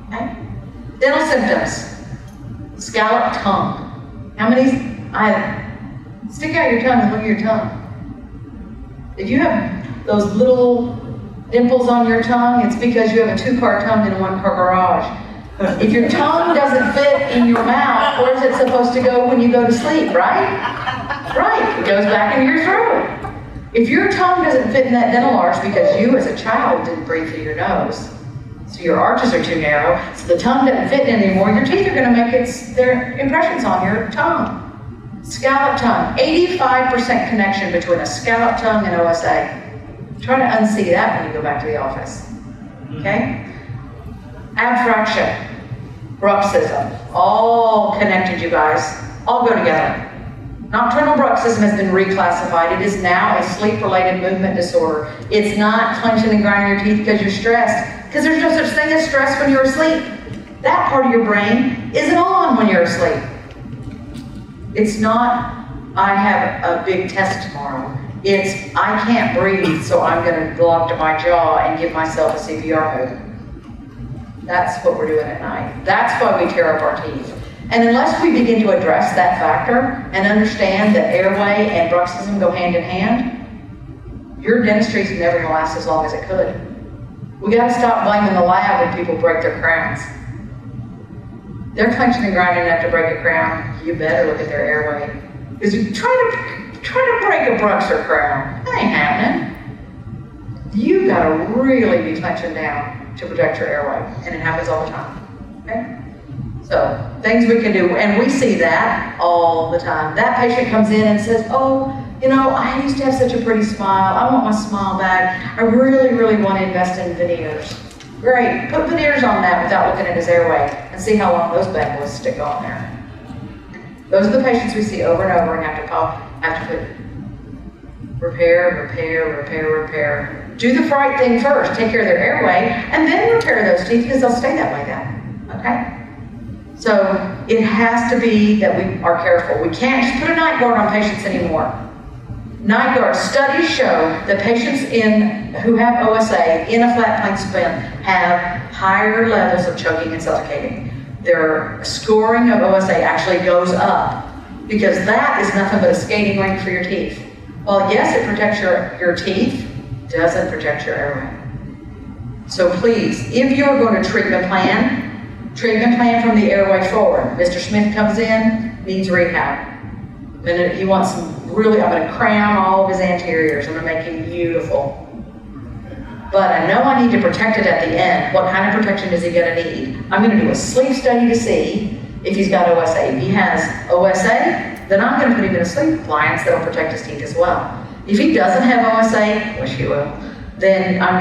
Okay? Dental symptoms. Scalloped tongue. How many? Stick out your tongue and look at your tongue. If you have those little dimples on your tongue, it's because you have a 2-car tongue and a 1-car garage. If your tongue doesn't fit in your mouth, where's it supposed to go when you go to sleep, right? Right, it goes back into your throat. If your tongue doesn't fit in that dental arch because you as a child didn't breathe through your nose, so your arches are too narrow, so the tongue doesn't fit anymore, your teeth are going to make their impressions on your tongue. Scalloped tongue, 85% connection between a scalloped tongue and OSA. Try to unsee that when you go back to the office, okay? Abfraction, bruxism, all connected, you guys, all go together. Nocturnal bruxism has been reclassified. It is now a sleep-related movement disorder. It's not clenching and grinding your teeth because you're stressed, because there's no such thing as stress when you're asleep. That part of your brain isn't on when you're asleep. It's not, I have a big test tomorrow. It's, I can't breathe, so I'm going to lock to my jaw and give myself a CPR move. That's what we're doing at night. That's why we tear up our teeth. And unless we begin to address that factor and understand that airway and bruxism go hand in hand, your dentistry is never going to last as long as it could. We got to stop blaming the lab when people break their crowns. They're clenching and grinding enough to break a crown. You better look at their airway. Because you try to break a brux or crown. That ain't happening. You got to really be clenching down to protect your airway, and it happens all the time. Okay? So, things we can do, and we see that all the time. That patient comes in and says, oh, you know, I used to have such a pretty smile. I want my smile back. I really, really want to invest in veneers. Great, put veneers on that without looking at his airway and see how long those bad boys stick on there. Those are the patients we see over and over and have to put repair, repair, repair, repair. Do the right thing first, take care of their airway, and then repair those teeth because they'll stay that way then, okay? So it has to be that we are careful. We can't just put a night guard on patients anymore. Night guard studies show that patients who have OSA in a flat plane spin have higher levels of choking and suffocating. Their scoring of OSA actually goes up because that is nothing but a skating rink for your teeth. Well, yes, it protects your teeth, doesn't protect your airway. So please, if you're going to treatment plan from the airway forward. Mr. Smith comes in, needs rehab. And he wants some really, I'm going to crown all of his anteriors. I'm going to make him beautiful. But I know I need to protect it at the end. What kind of protection is he going to need? I'm going to do a sleep study to see if he's got OSA. If he has OSA, then I'm going to put him in a sleep appliance that will protect his teeth as well. If he doesn't have OSA, which he will, then I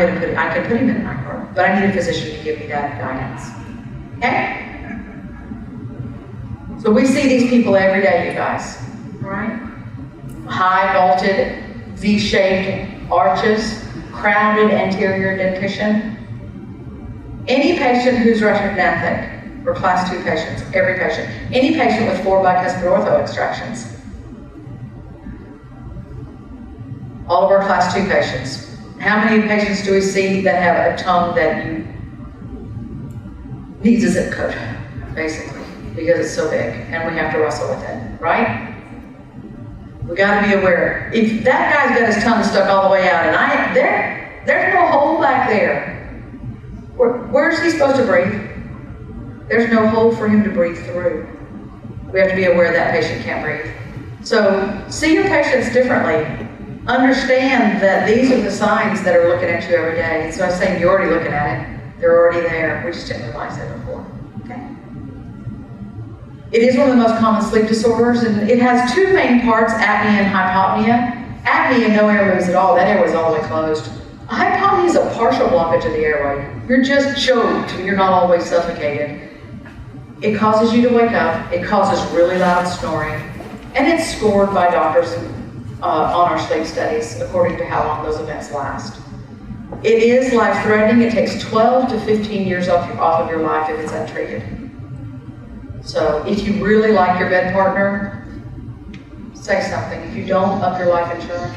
can put him in a night guard. But I need a physician to give me that guidance. Okay? So we see these people every day, you guys. All right? high vaulted V-shaped arches, crowded anterior dentition. Any patient who's retrognaathic, or class 2 patients, every patient, any patient with 4 bicuspid ortho extractions. All of our class 2 patients. How many patients do we see that have a tongue that needs a zip code, basically, because it's so big and we have to wrestle with it, right? We gotta be aware. If that guy's got his tongue stuck all the way out and there's no hole back there, where's he supposed to breathe? There's no hole for him to breathe through. We have to be aware that patient can't breathe. So see your patients differently. Understand that these are the signs that are looking at you every day. So I was saying, you're already looking at it. They're already there. We just didn't realize it before. Okay. It is one of the most common sleep disorders, and it has 2 main parts, apnea and hypopnea. Apnea, no air moves at all. That airway is all the way closed. Hypopnea is a partial blockage of the airway. You're just choked. You're not always suffocated. It causes you to wake up. It causes really loud snoring. And it's scored by doctors on our sleep studies according to how long those events last. It is life-threatening. It takes 12 to 15 years off of your life if it's untreated. So if you really like your bed partner, say something. If you don't, up your life insurance.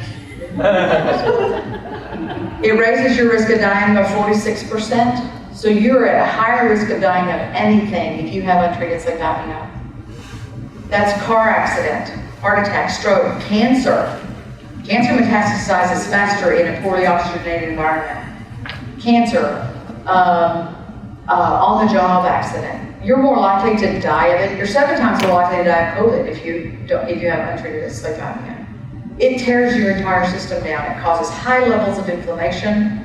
It raises your risk of dying by 46%. So you're at a higher risk of dying of anything if you have untreated sleep apnea. That's car accident, heart attack, stroke, cancer. Cancer metastasizes faster in a poorly oxygenated environment. Cancer, on-the-job accident. You're more likely to die of it. You're 7 times more likely to die of COVID if you have untreated sleep apnea. It tears your entire system down. It causes high levels of inflammation.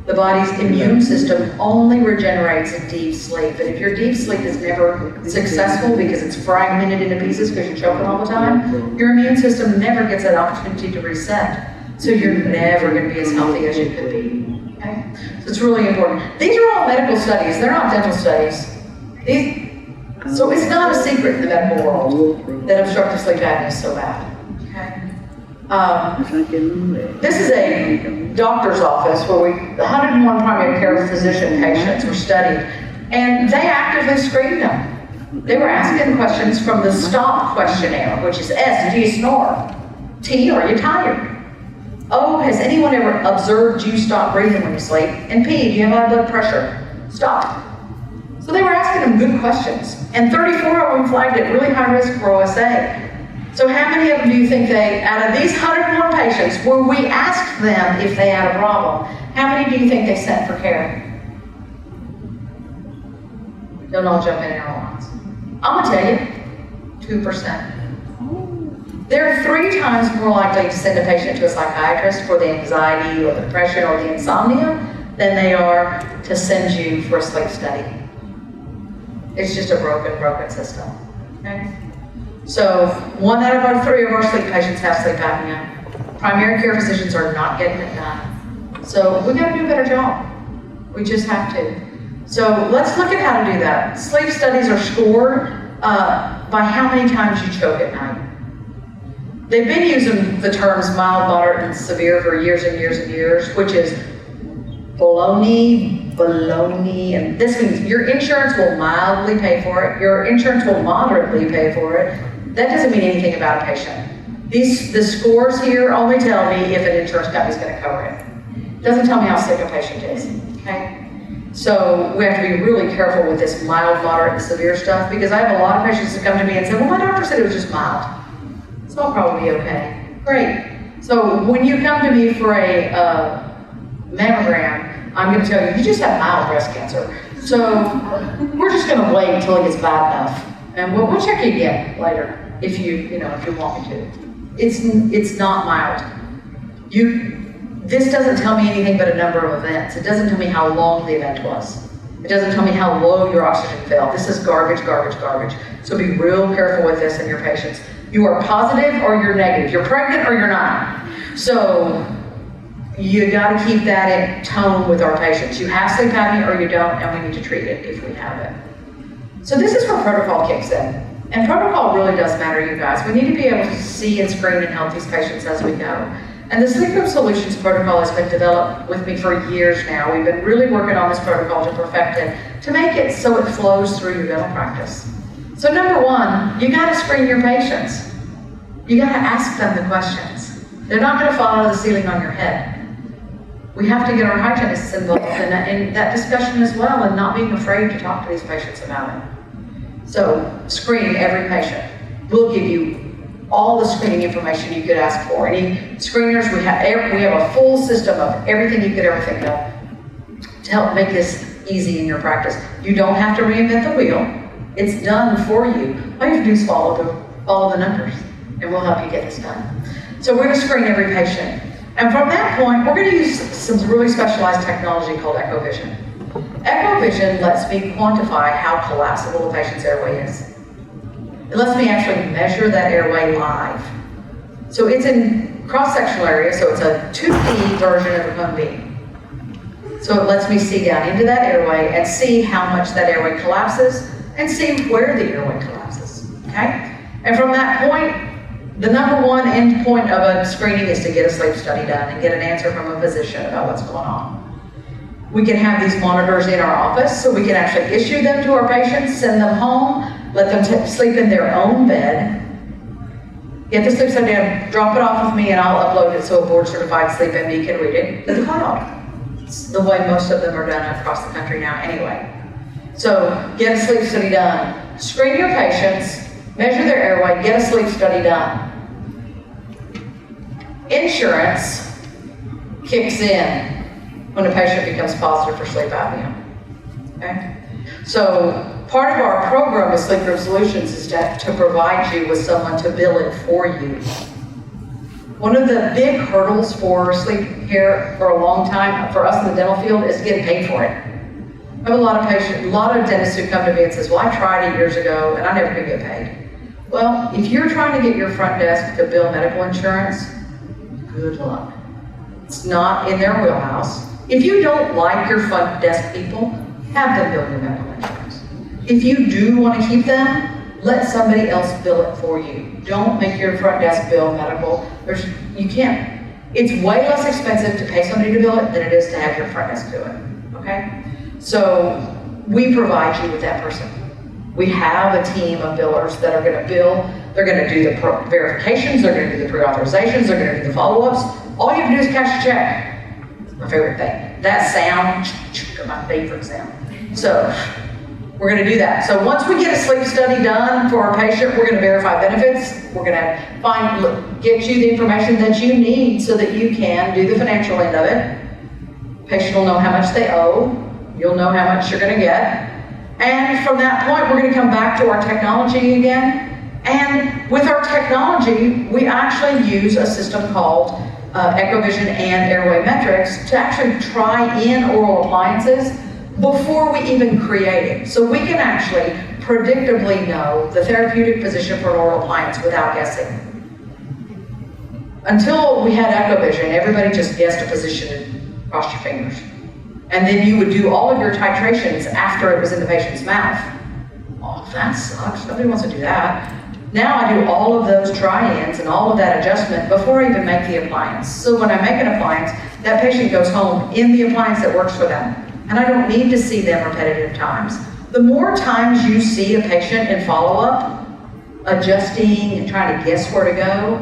The body's immune system only regenerates in deep sleep. And if your deep sleep is never successful because it's fragmented into pieces because you're choking all the time, your immune system never gets that opportunity to reset. So you're never going to be as healthy as you could be. Okay? So it's really important. These are all medical studies. They're not dental studies. So it's not a secret in the medical world that obstructive sleep apnea is so bad. Okay? This is a doctor's office where 101 primary care physician patients were studied, and they actively screened them. They were asking questions from the STOP questionnaire, which is S, do you snore? T, are you tired? O, has anyone ever observed you stop breathing when you sleep? And P, do you have high blood pressure? Stop. So they were asking them good questions, and 34 of them flagged at really high risk for OSA. So how many of them do you think out of these 101 patients, where we asked them if they had a problem, how many do you think they sent for care? Don't all jump in at once. I'm gonna tell you, 2%. They're 3 times more likely to send a patient to a psychiatrist for the anxiety or the depression or the insomnia than they are to send you for a sleep study. It's just a broken system. Okay? So 1 out of our 3 of our sleep patients have sleep apnea. Primary care physicians are not getting it done. So we gotta do a better job. We just have to. So let's look at how to do that. Sleep studies are scored by how many times you choke at night. They've been using the terms mild, moderate, and severe for years and years and years, which is baloney, and this means your insurance will mildly pay for it, your insurance will moderately pay for it. That doesn't mean anything about a patient. The scores here only tell me if an insurance company's gonna cover it. It doesn't tell me how sick a patient is, okay? So we have to be really careful with this mild, moderate, and severe stuff, because I have a lot of patients that come to me and say, well, my doctor said it was just mild. So I'll probably be okay. Great. So when you come to me for a mammogram, I'm going to tell you, you just have mild breast cancer. So we're just going to wait until it gets bad enough. And we'll check you again later if you want me to. It's not mild. This doesn't tell me anything but a number of events. It doesn't tell me how long the event was. It doesn't tell me how low your oxygen fell. This is garbage, garbage, garbage. So be real careful with this in your patients. You are positive or you're negative. You're pregnant or you're not. So you got to keep that in tone with our patients. You have sleep apnea or you don't, and we need to treat it if we have it. So this is where protocol kicks in. And protocol really does matter, you guys. We need to be able to see and screen and help these patients as we go. And the Sleep Room Solutions protocol has been developed with me for years now. We've been really working on this protocol to perfect it, to make it so it flows through your dental practice. So number one, you gotta screen your patients. You gotta ask them the questions. They're not gonna fall out of the ceiling on your head. We have to get our hygienists involved in that discussion as well, and not being afraid to talk to these patients about it. So screen every patient. We'll give you all the screening information you could ask for. Any screeners, we have a full system of everything you could ever think of to help make this easy in your practice. You don't have to reinvent the wheel. It's done for you. All you have to do is follow the numbers, and we'll help you get this done. So we're gonna screen every patient. And from that point, we're gonna use some really specialized technology called EchoVision. EchoVision lets me quantify how collapsible a patient's airway is. It lets me actually measure that airway live. So it's in cross-sectional area, so it's a 2D version of a cone beam. So it lets me see down into that airway and see how much that airway collapses and see where the airway collapses, okay? And from that point, the number one end point of a screening is to get a sleep study done and get an answer from a physician about what's going on. We can have these monitors in our office, so we can actually issue them to our patients, send them home, let them sleep in their own bed, get the sleep study done, drop it off with me, and I'll upload it so a board-certified SleepMD can read it to the cloud. It's the way most of them are done across the country now anyway. So get a sleep study done, screen your patients, measure their airway, get a sleep study done. Insurance kicks in when a patient becomes positive for sleep apnea, okay? So part of our program with Sleep Room Solutions is to provide you with someone to bill it for you. One of the big hurdles for sleep care for a long time for us in the dental field is getting paid for it. I have a lot of dentists who come to me and says, well, I tried it years ago and I never could get paid. Well, if you're trying to get your front desk to bill medical insurance, good luck. It's not in their wheelhouse. If you don't like your front desk people, have them bill your medical insurance. If you do want to keep them, let somebody else bill it for you. Don't make your front desk bill medical. You can't. It's way less expensive to pay somebody to bill it than it is to have your front desk do it, okay? So we provide you with that person. We have a team of billers that are going to bill. They're going to do the verifications. They're going to do the pre-authorizations. They're going to do the follow-ups. All you have to do is cash a check. It's my favorite thing. That sound, my favorite sound. So we're going to do that. So once we get a sleep study done for our patient, we're going to verify benefits. We're going to get you the information that you need so that you can do the financial end of it. Patient will know how much they owe. You'll know how much you're going to get. And from that point, we're going to come back to our technology again. And with our technology, we actually use a system called EchoVision and Airway Metrics to actually try in oral appliances before we even create it. So we can actually predictably know the therapeutic position for an oral appliance without guessing. Until we had EchoVision, everybody just guessed a position and crossed your fingers. And then you would do all of your titrations after it was in the patient's mouth. Oh, that sucks. Nobody wants to do that. Now I do all of those try-ins and all of that adjustment before I even make the appliance. So when I make an appliance, that patient goes home in the appliance that works for them. And I don't need to see them repetitive times. The more times you see a patient in follow-up, adjusting and trying to guess where to go,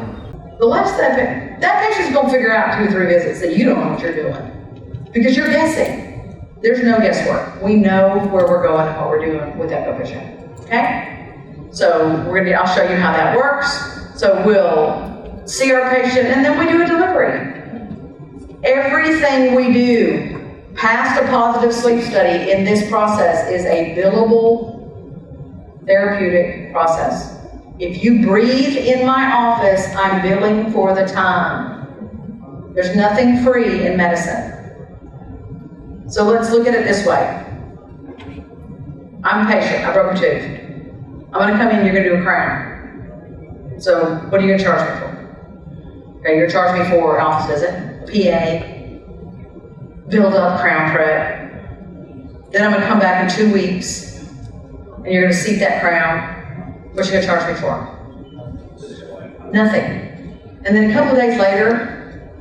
the less that patient's going to figure out 2 or 3 visits that you don't know what you're doing. Because you're guessing. There's no guesswork. We know where we're going and what we're doing with EchoVision. Okay? So I'll show you how that works. So we'll see our patient and then we do a delivery. Everything we do past a positive sleep study in this process is a billable therapeutic process. If you breathe in my office, I'm billing for the time. There's nothing free in medicine. So let's look at it this way. I'm a patient, I broke a tooth. I'm gonna come in, you're gonna do a crown. So what are you gonna charge me for? Okay, you're gonna charge me for an office visit, PA, build up crown prep. Then I'm gonna come back in 2 weeks and you're gonna seat that crown. What you gonna charge me for? Nothing. And then a couple of days later,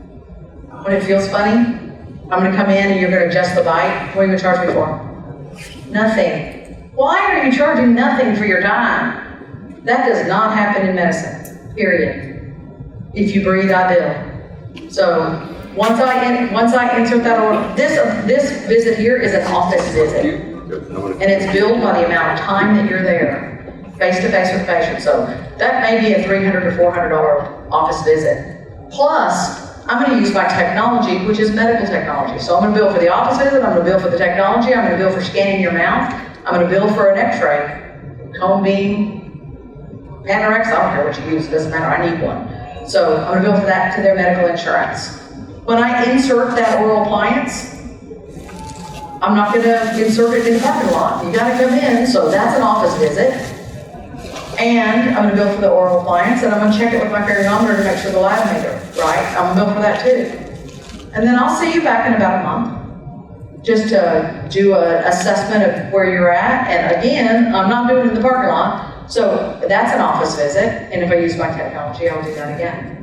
when it feels funny, I'm gonna come in and you're gonna adjust the bite. What are you gonna charge me for? Nothing. Why are you charging nothing for your time? That does not happen in medicine, period. If you breathe, I bill. So once I insert that order, this visit here is an office visit. And it's billed by the amount of time that you're there, face to face with patients. So that may be a $300 to $400 office visit. Plus, I'm gonna use my technology, which is medical technology. So I'm gonna bill for the office visit, I'm gonna bill for the technology, I'm gonna bill for scanning your mouth, I'm gonna bill for an x-ray, cone beam, Panorex, I don't care what you use, it doesn't matter, I need one. So I'm gonna bill for that to their medical insurance. When I insert that oral appliance, I'm not gonna insert it in the parking lot. You gotta come in, so that's an office visit. And I'm gonna bill for the oral appliance, and I'm gonna check it with my periodometer to make sure the lab made it right. I'm gonna bill for that too. And then I'll see you back in about a month, just to do an assessment of where you're at. And again, I'm not doing it in the parking lot, so that's an office visit. And if I use my technology, I'll do that again.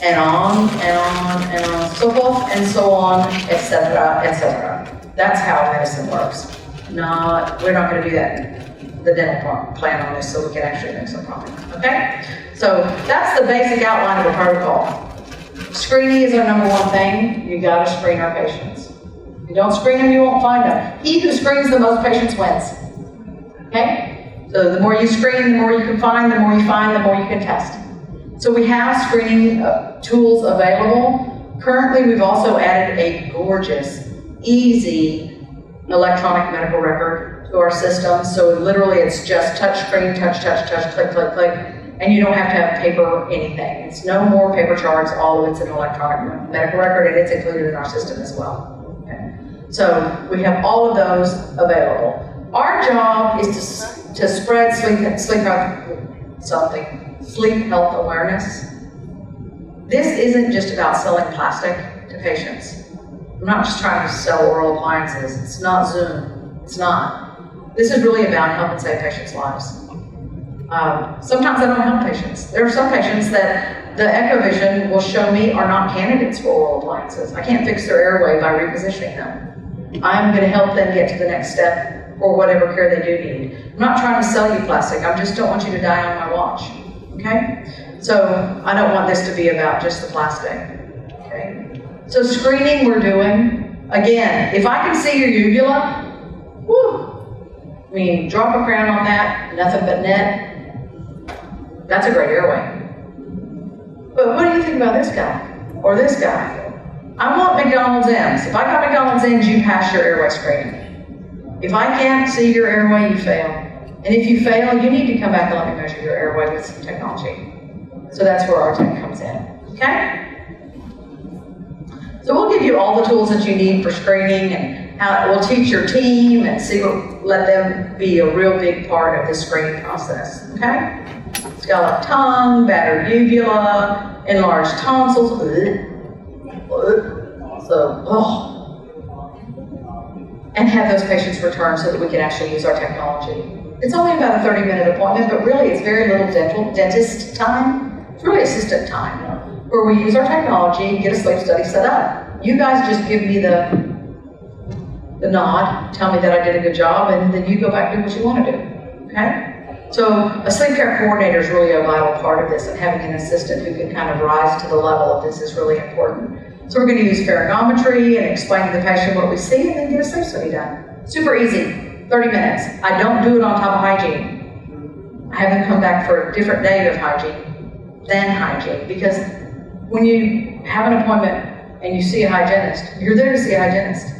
And on, and on, and on, so forth, and so on, et cetera, et cetera. That's how medicine works. We're not gonna do that. The dental plan on this so we can actually make some profit, okay? So that's the basic outline of the protocol. Screening is our number one thing. You gotta screen our patients. If you don't screen them, you won't find them. He who screens the most patients wins, okay? So the more you screen, the more you can find, the more you find, the more you can test. So we have screening tools available. Currently, we've also added a gorgeous, easy electronic medical record to our system. So literally it's just touch screen, touch, touch, touch, click, click, click, and you don't have to have paper or anything. It's no more paper charts, all of it's an electronic medical record, and it's included in our system as well. Okay. So we have all of those available. Our job is to spread sleep health awareness. This isn't just about selling plastic to patients. I'm not just trying to sell oral appliances. It's not Zoom. It's not. This is really about helping save patients' lives. Sometimes I don't help patients. There are some patients that the EchoVision will show me are not candidates for oral appliances. I can't fix their airway by repositioning them. I'm gonna help them get to the next step or whatever care they do need. I'm not trying to sell you plastic. I just don't want you to die on my watch, okay? So I don't want this to be about just the plastic, okay? So screening we're doing, again, if I can see your uvula, whoo, I mean, drop a crown on that, nothing but net, that's a great airway. But what do you think about this guy or this guy? I want McDonald's M's. If I got McDonald's M's, you pass your airway screening. If I can't see your airway, you fail. And if you fail, you need to come back and let me measure your airway with some technology. So that's where our tech comes in, okay? So we'll give you all the tools that you need for screening, and how we'll teach your team and let them be a real big part of the screening process, okay? Scalloped tongue, battered uvula, enlarged tonsils, and have those patients return so that we can actually use our technology. It's only about a 30-minute appointment, but really it's very little dentist time. It's really assistant time, where we use our technology, get a sleep study set up. You guys just give me the nod, tell me that I did a good job, and then you go back and do what you want to do, okay? So a sleep care coordinator is really a vital part of this, and having an assistant who can kind of rise to the level of this is really important. So we're going to use pharyngometry and explain to the patient what we see, and then get a sleep study done. Super easy, 30 minutes. I don't do it on top of hygiene. I have them come back for a different day of hygiene than hygiene, because when you have an appointment and you see a hygienist, you're there to see a hygienist.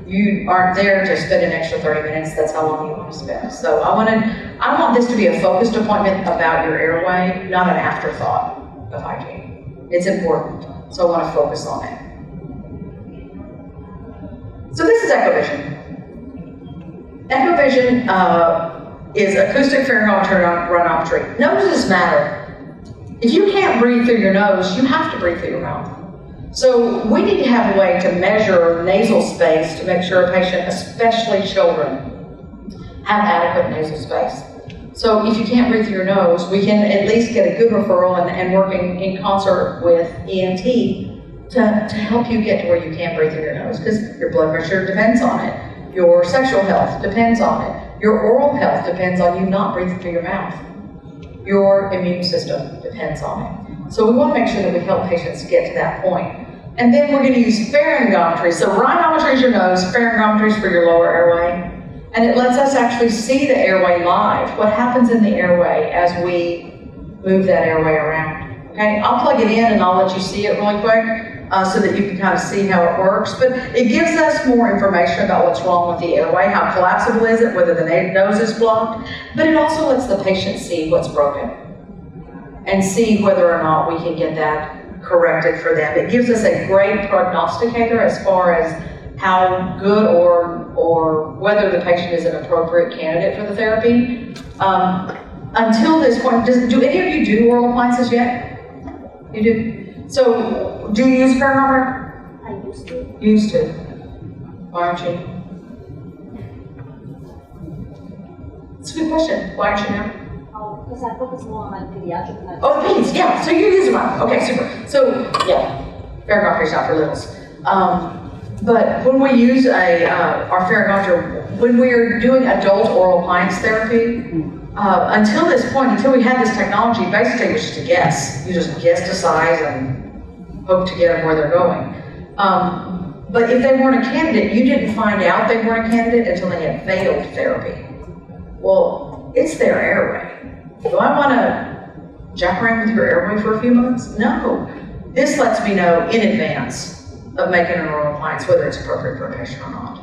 You aren't there to spend an extra 30 minutes, that's how long you want to spend. So I want this to be a focused appointment about your airway, not an afterthought of hygiene. It's important, so I want to focus on it. So this is EchoVision. EchoVision is acoustic pharyngometry. Noses matter. If you can't breathe through your nose, you have to breathe through your mouth. So we need to have a way to measure nasal space to make sure a patient, especially children, have adequate nasal space. So if you can't breathe through your nose, we can at least get a good referral and working in concert with ENT to help you get to where you can breathe through your nose, because your blood pressure depends on it. Your sexual health depends on it. Your oral health depends on you not breathing through your mouth. Your immune system depends on it. So we want to make sure that we help patients get to that point. And then we're going to use pharyngometry. So rhinometry is your nose, pharyngometry is for your lower airway. And it lets us actually see the airway live, what happens in the airway as we move that airway around. Okay, I'll plug it in and I'll let you see it really quick so that you can kind of see how it works. But it gives us more information about what's wrong with the airway, how collapsible is it, whether the nose is blocked. But it also lets the patient see what's broken and see whether or not we can get that corrected for them. It gives us a great prognosticator as far as how good or whether the patient is an appropriate candidate for the therapy. Until this point, do any of you do oral appliances yet? You do? So, do you use a pharyngometer? I used to. Used to. Why aren't you? It's a good question. Why aren't you now? Because I focus more on my pediatric medicine. Oh, the peds, yeah, so you're using one. Okay, super. So, yeah, pharyngometry is not for littles. But when we use our pharyngometer, when we're doing adult oral appliance therapy, until this point, until we had this technology, basically it was just a guess. You just guess the size and hope to get them where they're going. But if they weren't a candidate, you didn't find out they weren't a candidate until they had failed therapy. Well, it's their airway. Do I want to jack around with your airway for a few months? No. This lets me know in advance of making an oral appliance whether it's appropriate for a patient or not.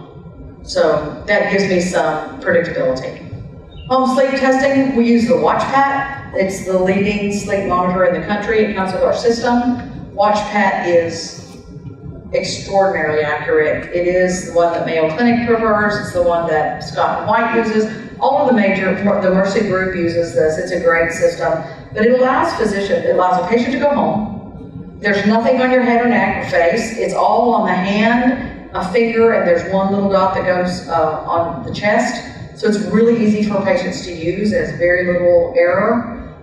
So that gives me some predictability. Home sleep testing, we use the WatchPat. It's the leading sleep monitor in the country. It comes with our system. WatchPat is extraordinarily accurate. It is the one that Mayo Clinic prefers. It's the one that Scott and White uses. All of the the Mercy group uses this. It's a great system. But it allows a patient to go home. There's nothing on your head or neck or face. It's all on the hand, a finger, and there's one little dot that goes on the chest. So it's really easy for patients to use. There's very little error.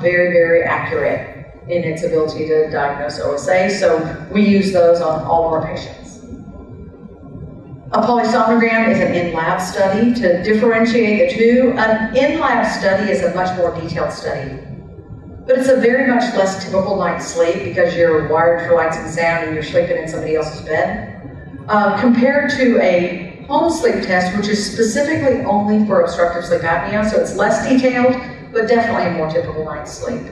Very, very accurate in its ability to diagnose OSA. So we use those on all of our patients. A polysomnogram is an in-lab study to differentiate the two. An in-lab study is a much more detailed study. But it's a very much less typical night's sleep because you're wired for lights and sound and you're sleeping in somebody else's bed. Compared to a home sleep test, which is specifically only for obstructive sleep apnea, so it's less detailed, but definitely a more typical night's sleep.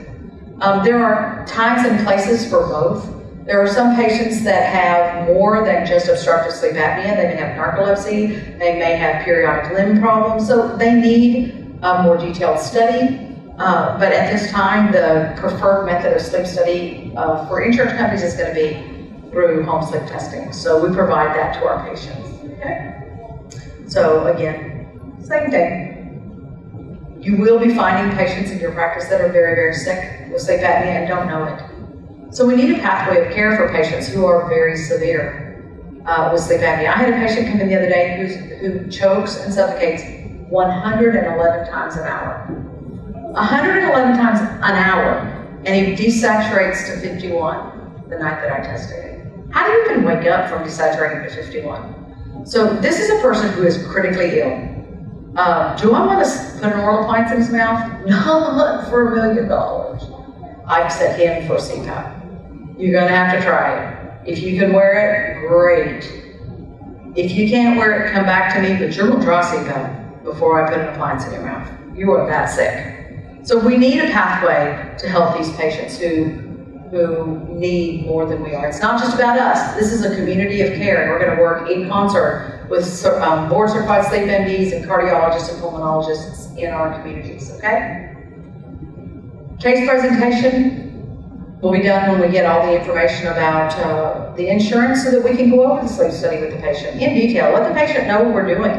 There are times and places for both. There are some patients that have more than just obstructive sleep apnea. They may have narcolepsy, they may have periodic limb problems, so they need a more detailed study. But at this time, the preferred method of sleep study for insurance companies is going to be through home sleep testing. So we provide that to our patients. Okay? So again, same thing. You will be finding patients in your practice that are very, very sick with sleep apnea and don't know it. So we need a pathway of care for patients who are very severe with sleep apnea. I had a patient come in the other day who chokes and suffocates 111 times an hour. 111 times an hour, and he desaturates to 51 the night that I tested him. How do you even wake up from desaturating to 51? So this is a person who is critically ill. Do I want to put an oral appliance in his mouth? Not for $1 million. I'd set him for CPAP. You're gonna have to try it. If you can wear it, great. If you can't wear it, come back to me, but you're gonna try CPAP before I put an appliance in your mouth. You are that sick. So we need a pathway to help these patients who need more than we are. It's not just about us. This is a community of care, and we're gonna work in concert with board-certified sleep MDs and cardiologists and pulmonologists in our communities, okay? Case presentation will be done when we get all the information about the insurance so that we can go over the sleep study with the patient in detail. Let the patient know what we're doing.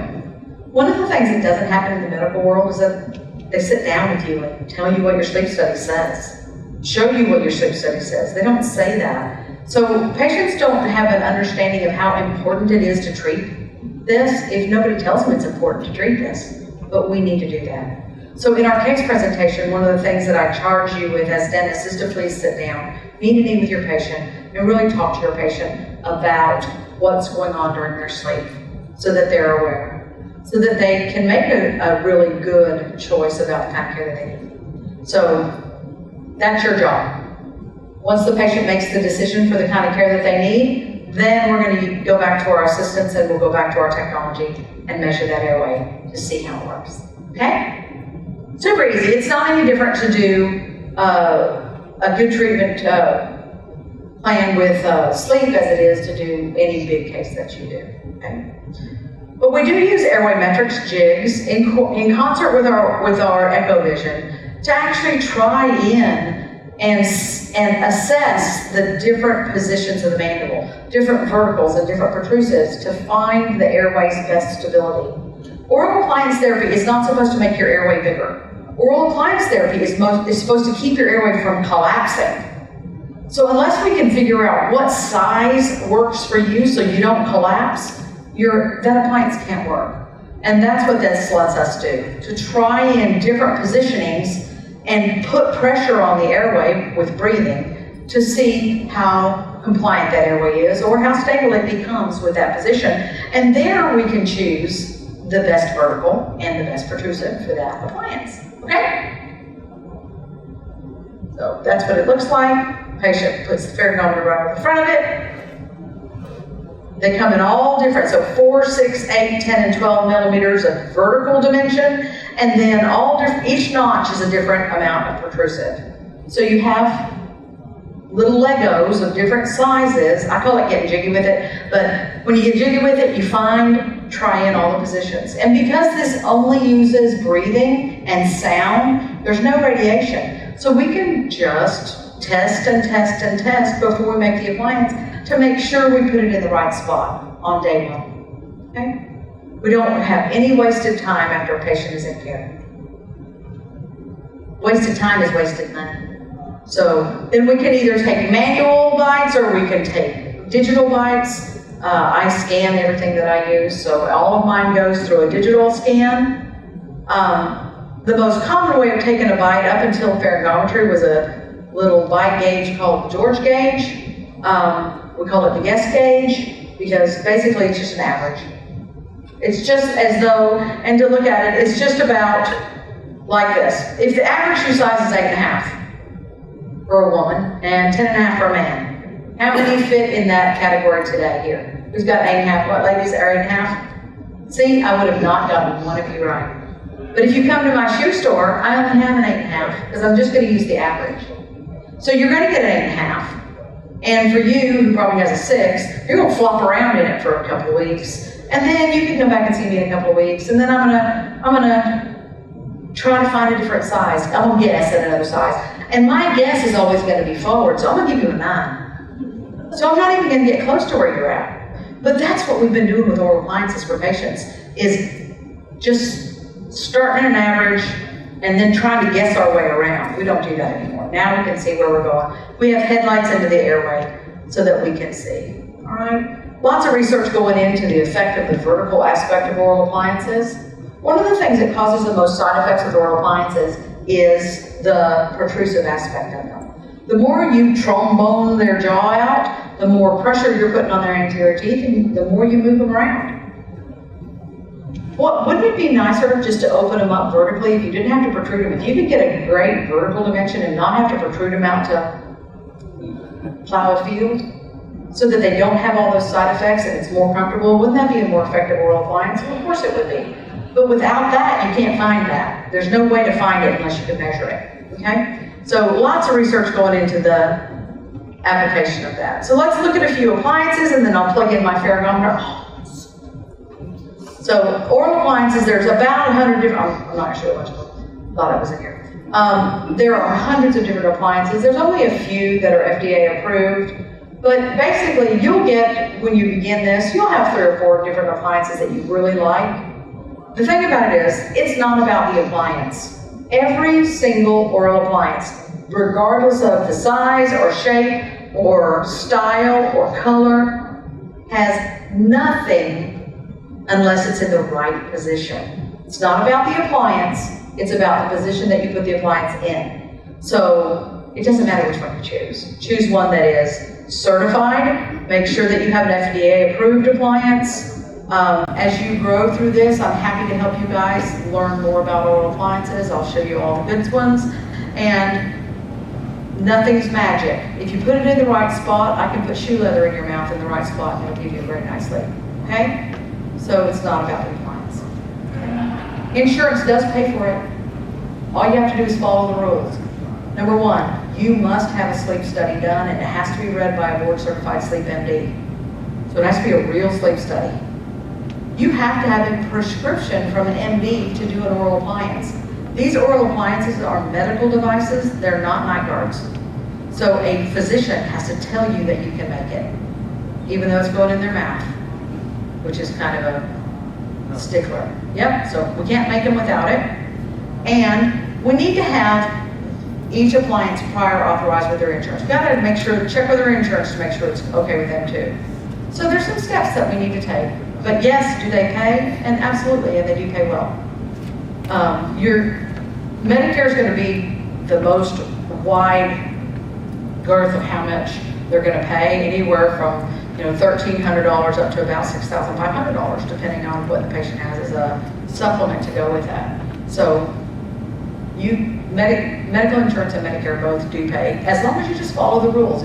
One of the things that doesn't happen in the medical world is that they sit down with you and tell you what your sleep study says, show you what your sleep study says. They don't say that. So patients don't have an understanding of how important it is to treat this if nobody tells them it's important to treat this, but we need to do that. So in our case presentation, one of the things that I charge you with as dentists is to please sit down, knee with your patient, and really talk to your patient about what's going on during their sleep so that they're aware, so that they can make a really good choice about the kind of care that they need. So that's your job. Once the patient makes the decision for the kind of care that they need, then we're going to go back to our assistants and we'll go back to our technology and measure that airway to see how it works. Okay? Super easy. It's not any different to do a good treatment plan with sleep as it is to do any big case that you do. Okay? But we do use airway metrics jigs in concert with our EchoVision to actually try in and assess the different positions of the mandible, different verticals and different protrusives to find the airway's best stability. Oral appliance therapy is not supposed to make your airway bigger. Oral appliance therapy is supposed to keep your airway from collapsing. So unless we can figure out what size works for you so you don't collapse, that appliance can't work. And that's what this lets us do, to try in different positionings and put pressure on the airway with breathing to see how compliant that airway is or how stable it becomes with that position. And there we can choose the best vertical and the best protrusive for that appliance. Okay? So that's what it looks like. Patient puts the pharyngometer right on the front of it. They come in all different, so 4, 6, 8, 10, and 12 millimeters of vertical dimension, and then each notch is a different amount of protrusive. So you have little Legos of different sizes. I call it getting jiggy with it, but when you get jiggy with it, you try in all the positions. And because this only uses breathing and sound, there's no radiation. So we can just test and test and test before we make the appliance to make sure we put it in the right spot on day one. Okay? We don't have any wasted time after a patient is in care. Wasted time is wasted money. So then we can either take manual bites or we can take digital bites. I scan everything that I use, so all of mine goes through a digital scan. The most common way of taking a bite up until pharyngometry was a little bite gauge called the George gauge. We call it the guess gauge because basically it's just an average. It's just as though, and to look at it, it's just about like this. If the average shoe size is 8.5 for a woman and 10.5 for a man, how many fit in that category today here? Who's got 8.5? What ladies are 8.5? See, I would have not gotten one of you right. But if you come to my shoe store, I only have an 8.5 because I'm just going to use the average. So you're going to get an 8.5. And for you, who probably has a 6, you're going to flop around in it for a couple of weeks. And then you can come back and see me in a couple of weeks. And then I'm gonna try to find a different size. I'm gonna guess at another size. And my guess is always gonna be forward, so I'm gonna give you a 9. So I'm not even gonna get close to where you're at. But that's what we've been doing with oral appliances for patients, is just starting at an average and then trying to guess our way around. We don't do that anymore. Now we can see where we're going. We have headlights into the airway so that we can see, all right? Lots of research going into the effect of the vertical aspect of oral appliances. One of the things that causes the most side effects with oral appliances is the protrusive aspect of them. The more you trombone their jaw out, the more pressure you're putting on their anterior teeth, and the more you move them around. Wouldn't it be nicer just to open them up vertically if you didn't have to protrude them? If you could get a great vertical dimension and not have to protrude them out to plow a field, so that they don't have all those side effects and it's more comfortable, wouldn't that be a more effective oral appliance? Well, of course it would be. But without that, you can't find that. There's no way to find it unless you can measure it, okay? So lots of research going into the application of that. So let's look at a few appliances and then I'll plug in my pharyngometer. So oral appliances, there's about 100 different, I'm not sure which one, thought it was in here. There are hundreds of different appliances. There's only a few that are FDA approved. But basically, you'll get, when you begin this, you'll have 3 or 4 different appliances that you really like. The thing about it is, it's not about the appliance. Every single oral appliance, regardless of the size or shape or style or color, has nothing unless it's in the right position. It's not about the appliance, it's about the position that you put the appliance in. So it doesn't matter which one you choose. Choose one that is certified, make sure that you have an FDA-approved appliance. As you grow through this, I'm happy to help you guys learn more about oral appliances. I'll show you all the good ones. And nothing's magic. If you put it in the right spot, I can put shoe leather in your mouth in the right spot and it'll give you a very nice sleep. Okay? So it's not about the appliance. Okay? Insurance does pay for it. All you have to do is follow the rules. Number one, you must have a sleep study done and it has to be read by a board-certified sleep MD. So it has to be a real sleep study. You have to have a prescription from an MD to do an oral appliance. These oral appliances are medical devices, they're not night guards. So a physician has to tell you that you can make it, even though it's going in their mouth, which is kind of a stickler. Yep, so we can't make them without it. And we need to have each appliance prior authorized with their insurance. We've got to make sure, check with their insurance to make sure it's okay with them too. So there's some steps that we need to take. But yes, do they pay? And absolutely, and they do pay well. Your Medicare is going to be the most wide girth of how much they're going to pay, anywhere from $1,300 up to about $6,500, depending on what the patient has as a supplement to go with that. So medical insurance and Medicare both do pay, as long as you just follow the rules.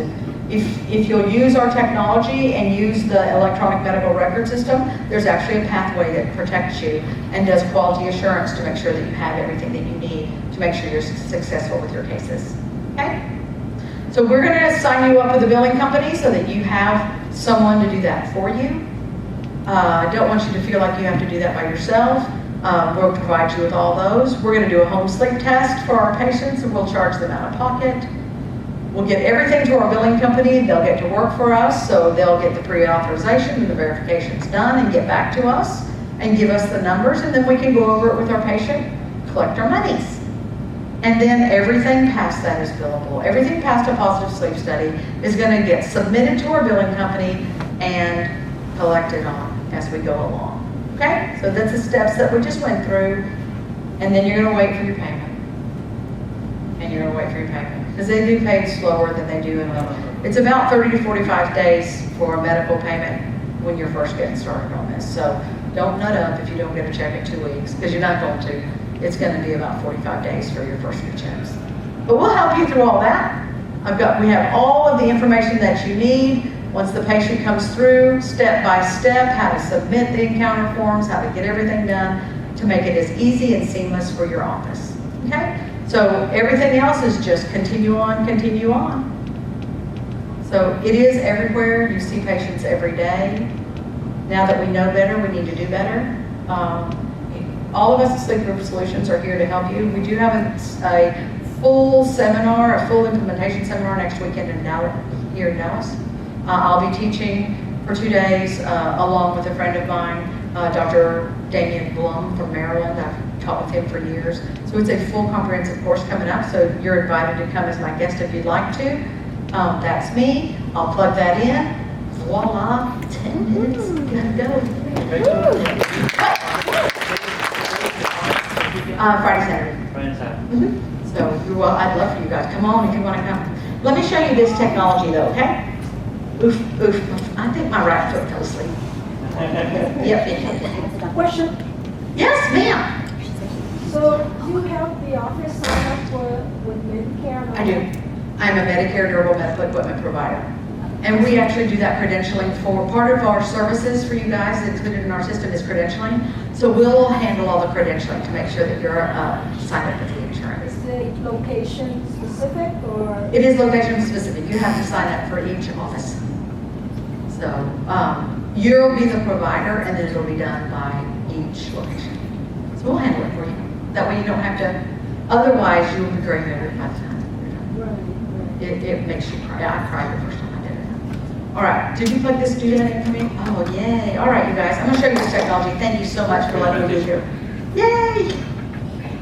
If you'll use our technology and use the electronic medical record system, there's actually a pathway that protects you and does quality assurance to make sure that you have everything that you need to make sure you're successful with your cases. Okay? So we're going to sign you up with a billing company so that you have someone to do that for you. I don't want you to feel like you have to do that by yourself. We'll provide you with all those. We're going to do a home sleep test for our patients and we'll charge them out of pocket. We'll get everything to our billing company. They'll get to work for us, so they'll get the pre-authorization and the verifications done and get back to us and give us the numbers, and then we can go over it with our patient, collect our monies. And then everything past that is billable. Everything past a positive sleep study is going to get submitted to our billing company and collected on as we go along. Okay? So that's the steps that we just went through, and then you're going to wait for your payment. And you're going to wait for your payment. Because they do pay slower than they do in it's about 30 to 45 days for a medical payment when you're first getting started on this. So don't nut up if you don't get a check in 2 weeks, because you're not going to. It's going to be about 45 days for your first few checks. But we'll help you through all that. We have all of the information that you need once the patient comes through, step by step, how to submit the encounter forms, how to get everything done to make it as easy and seamless for your office. Okay? So everything else is just continue on, continue on. So it is everywhere. You see patients every day. Now that we know better, we need to do better. All of us at Sleep Group Solutions are here to help you. We do have a full seminar, a full implementation seminar next weekend here in Dallas. I'll be teaching for 2 days along with a friend of mine, Dr. Damian Blum from Maryland. I've taught with him for years. So it's a full comprehensive course coming up, so you're invited to come as my guest if you'd like to. That's me. I'll plug that in. Voila, 10 minutes, gotta go. Friday, Saturday. So I'd love for you guys. Come on if you want to come. Let me show you this technology though, okay? Oof, oof. I think my right foot fell asleep. Yep. Question, Yes, ma'am. so do you have the office sign up with Medicare? I do. I'm a Medicare durable medical equipment provider. And we actually do that credentialing for part of our services for you guys included in our system is credentialing. So we'll handle all the credentialing to make sure that you're signed up with the insurance. Is it location specific or? It is location specific. You have to sign up for each office. So you'll be the provider and then it'll be done by each location. So we'll handle it for you. That way you don't have to, otherwise you will be gray-haired by the time you're done. It makes you cry. I cried the first time I did it. All right, did you plug this doodad in for me? Oh, yay. All right, you guys, I'm gonna show you this technology. Thank you so much for letting me be here. Yay!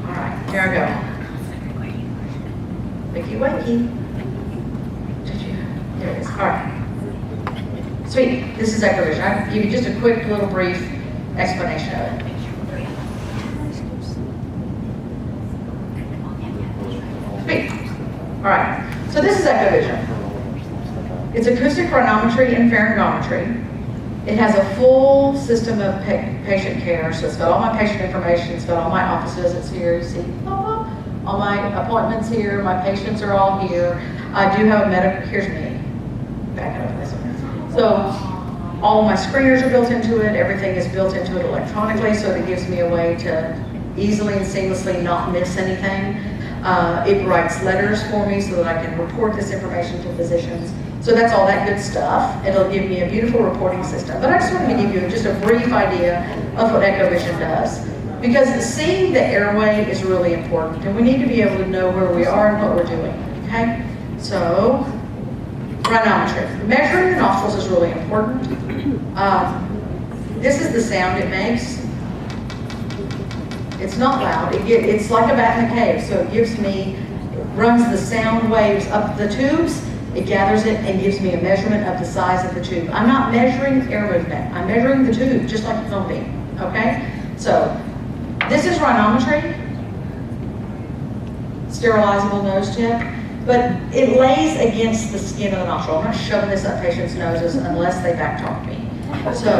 All right, here I go. Wakey, wakey. There it is, all right. Sweet, this is EchoVision. I'll give you just a quick little brief explanation of it. Sweet. All right, so this is Echovision. It's acoustic rhinometry and pharyngometry. It has a full system of patient care, so it's got all my patient information, it's got all my office visits here, you see, all my appointments here, my patients are all here. I do have a medical, here's me, back up this one. So all my screeners are built into it, everything is built into it electronically, so it gives me a way to easily and seamlessly not miss anything. It writes letters for me so that I can report this information to physicians. So that's all that good stuff. It'll give me a beautiful reporting system. But I just wanted to give you just a brief idea of what Echovision does. Because seeing the airway is really important, and we need to be able to know where we are and what we're doing, okay? So, rhinometry. Measuring the nostrils is really important. This is the sound it makes. It's not loud. It's like a bat in a cave, so it runs the sound waves up the tubes, it gathers it and gives me a measurement of the size of the tube. I'm not measuring air movement, I'm measuring the tube, just like a phone beam, okay? So, this is rhinometry, sterilizable nose tip, but it lays against the skin of the nostril. I'm not shoving this up patients' noses unless they backtalk me. So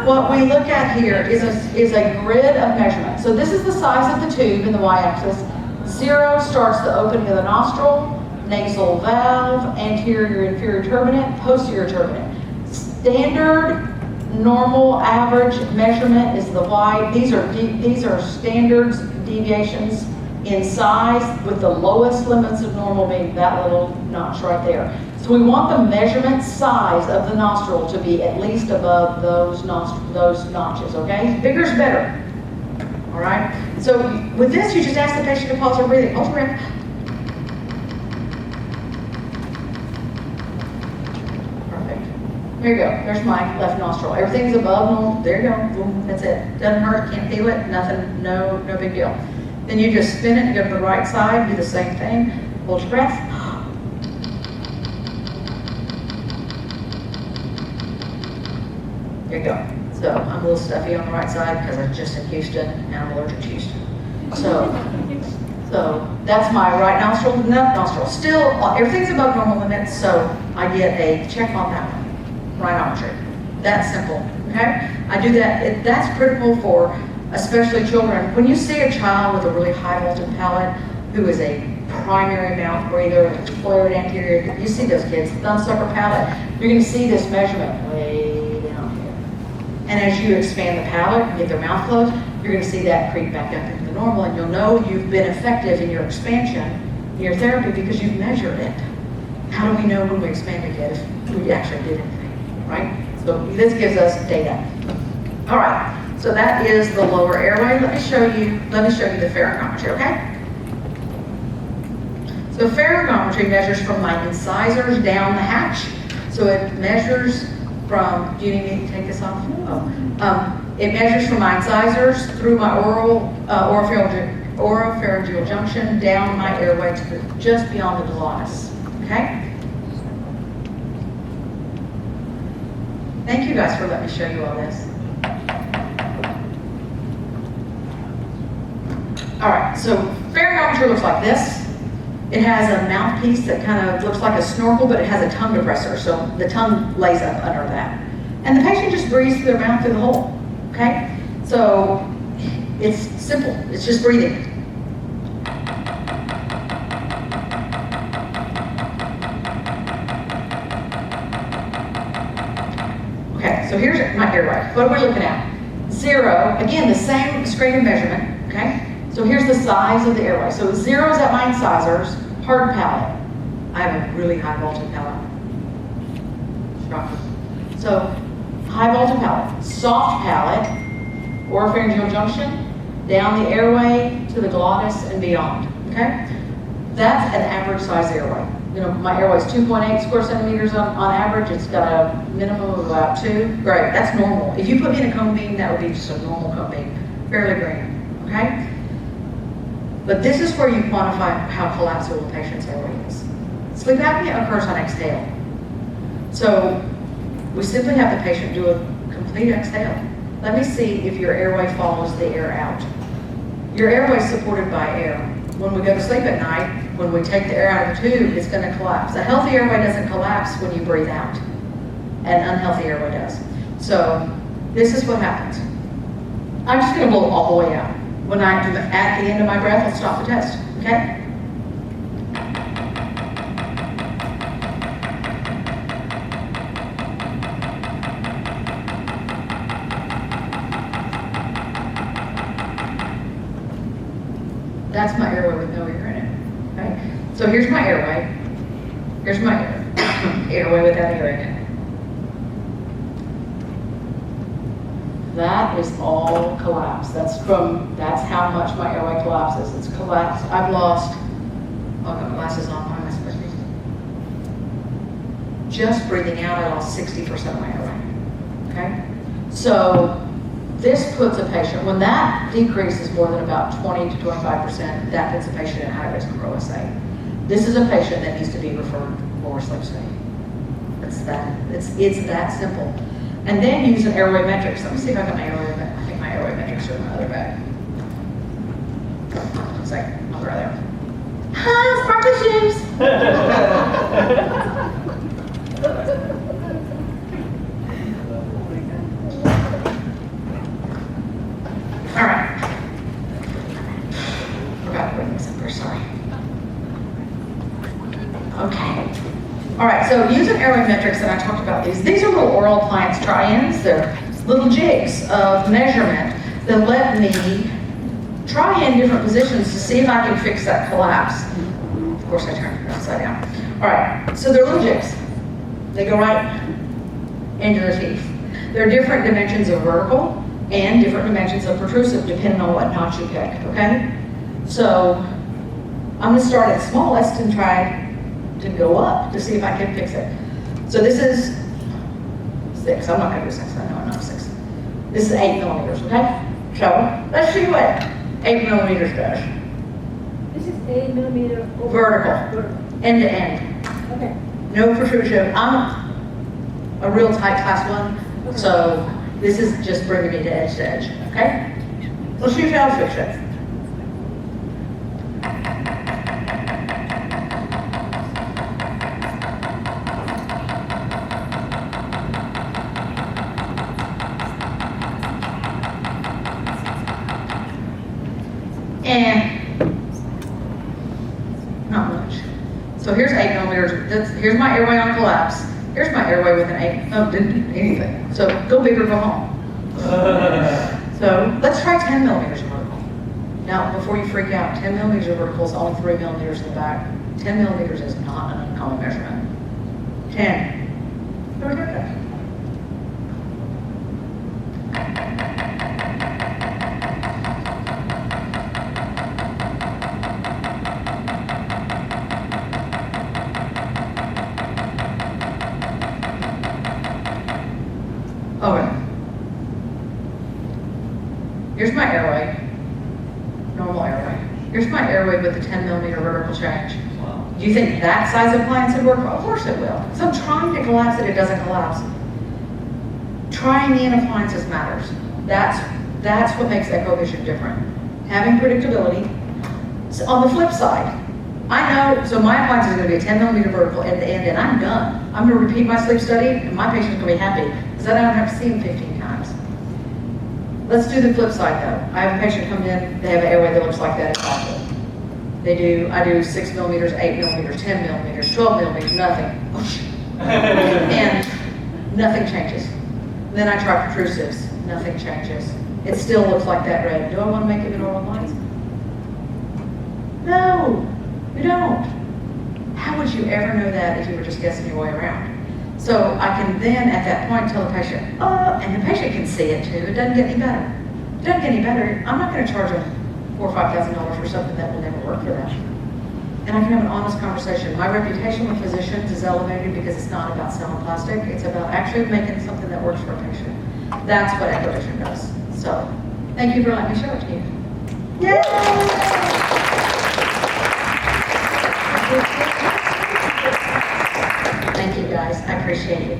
what we look at here is a grid of measurement. So this is the size of the tube in the y-axis. 0 starts the opening of the nostril, nasal valve, anterior, inferior turbinate, posterior turbinate. Standard, normal, average measurement is the y. These are standards, deviations in size, with the lowest limits of normal being that little notch right there. So we want the measurement size of the nostril to be at least above those notches, okay? Bigger is better, all right? So with this, you just ask the patient to pause their breathing. Hold your breath. Perfect. There you go. There's my left nostril. Everything's above normal. There you go. Boom. That's it. Doesn't hurt. Can't feel it. Nothing. No big deal. Then you just spin it and go to the right side. Do the same thing. Hold your breath. There you go. So I'm a little stuffy on the right side because I'm just in Houston and I'm allergic to Houston. So that's my right nostril, left nostril. Still, everything's above normal limits, so I get a check on that one. Rhinometry. That's simple, okay? I do that, that's critical for especially children. When you see a child with a really high voltage palate who is a primary mouth breather, flared anterior, you see those kids, thumbsucker palate, you're gonna see this measurement way down here. And as you expand the palate and get their mouth closed, you're gonna see that creep back up into the normal, and you'll know you've been effective in your expansion, in your therapy, because you've measured it. How do we know when we expanded it if we actually did anything, right? So this gives us data. All right, so that is the lower airway. Let me show you the pharyngometry, okay? So pharyngometry measures from my incisors down the hatch. So it measures from, do you need me to take this off? It measures from my incisors through my oropharyngeal junction down my airway to just beyond the glottis, okay? Thank you guys for letting me show you all this. All right, so pharyngometry looks like this. It has a mouthpiece that kind of looks like a snorkel, but it has a tongue depressor, so the tongue lays up under that. And the patient just breathes through their mouth through the hole, okay? So it's simple, it's just breathing. Okay, so here's my airway. What are we looking at? 0, again, the same screening measurement, okay? So here's the size of the airway. So 0 is at my incisors, hard palate. I have a really high voltage palate. Shocking. So high voltage palate, soft palate, oropharyngeal junction, down the airway to the glottis and beyond, okay? That's an average size airway. You know, my airway is 2.8 square centimeters on average. It's got a minimum of about 2. Great, that's normal. If you put me in a cone beam, that would be just a normal cone beam, fairly green, okay? But this is where you quantify how collapsible the patient's airway is. Sleep apnea occurs on exhale. So we simply have the patient do a complete exhale. Let me see if your airway follows the air out. Your airway is supported by air. When we go to sleep at night, when we take the air out of the tube, it's gonna collapse. A healthy airway doesn't collapse when you breathe out. An unhealthy airway does. So this is what happens. I'm just gonna blow it all the way out. When I'm at the end of my breath, I'll stop the test, okay? That's my airway with no air in it, okay? So here's my airway. Here's my airway without air in it. That is all collapsed. That's how much my airway collapses. It's collapsed. I've lost, oh, I've got my glasses on, why am I supposed to be? Just breathing out, I lost 60% of my airway, okay? So this puts a patient, when that decreases more than about 20 to 25%, that puts a patient at high risk for OSA. This is a patient that needs to be referred for sleep study. It's that simple. And then use an airway metrics. Let me see if I got my airway, I think my airway metrics are in my other bag. One second, I'll grab them. Ah, sparkly shoes! All right. Forgot to bring this up here, sorry. Okay. All right, so using airway metrics, and I talked about these. These are little oral appliance try-ins. They're little jigs of measurement that let me try in different positions to see if I can fix that collapse. Of course, I turned it upside down. All right, so they're little jigs. They go right into the teeth. There are different dimensions of vertical and different dimensions of protrusive depending on what notch you pick, okay? So I'm gonna start at smallest and try to go up to see if I can fix it. So this is 6. I'm not gonna do 6, I know I'm not 6. This is 8 millimeters, okay? So let's see what 8 millimeters does. This is 8 millimeter over. Vertical, end to end. Okay. No protrusion. I'm a real tight class 1, so this is just bringing me to edge, okay? Let's see how to fix it. And not much. So here's 8 millimeters. Here's my airway on collapse. Here's my airway with an 8. Oh, didn't do anything. So go big or go home. So let's try 10 millimeters of vertical. Now, before you freak out, 10 millimeters of vertical is only 3 millimeters in the back. 10 millimeters is not an uncommon measurement. 10. Very good. Okay. Here's my airway, normal airway. Here's my airway with the 10 millimeter vertical change. Do you think that size appliance would work? Well, of course it will. So I'm trying to collapse it, it doesn't collapse. Trying in appliances matters. That's what makes EchoVision different. Having predictability. So on the flip side, I know, so my appliance is going to be a 10 millimeter vertical end to end, and I'm done. I'm going to repeat my sleep study, and my patient's going to be happy, because I don't have to see him 15 times. Let's do the flip side though. I have a patient come in, they have an airway that looks like that exactly. I do 6 millimeters, 8 millimeters, 10 millimeters, 12 millimeters, nothing. And nothing changes. Then I try protrusives, nothing changes. It still looks like that red. Do I want to make it a normal lines? No, you don't. How would you ever know that if you were just guessing your way around? So I can then at that point tell the patient, oh, and the patient can see it too. It doesn't get any better. It doesn't get any better. I'm not going to charge them $4,000 or $5,000 for something that will never work for them. And I can have an honest conversation. My reputation with physicians is elevated because it's not about selling plastic. It's about actually making something that works for a patient. That's what EchoVision does. So thank you for letting me show it to you. Yay! Thank you guys. I appreciate it.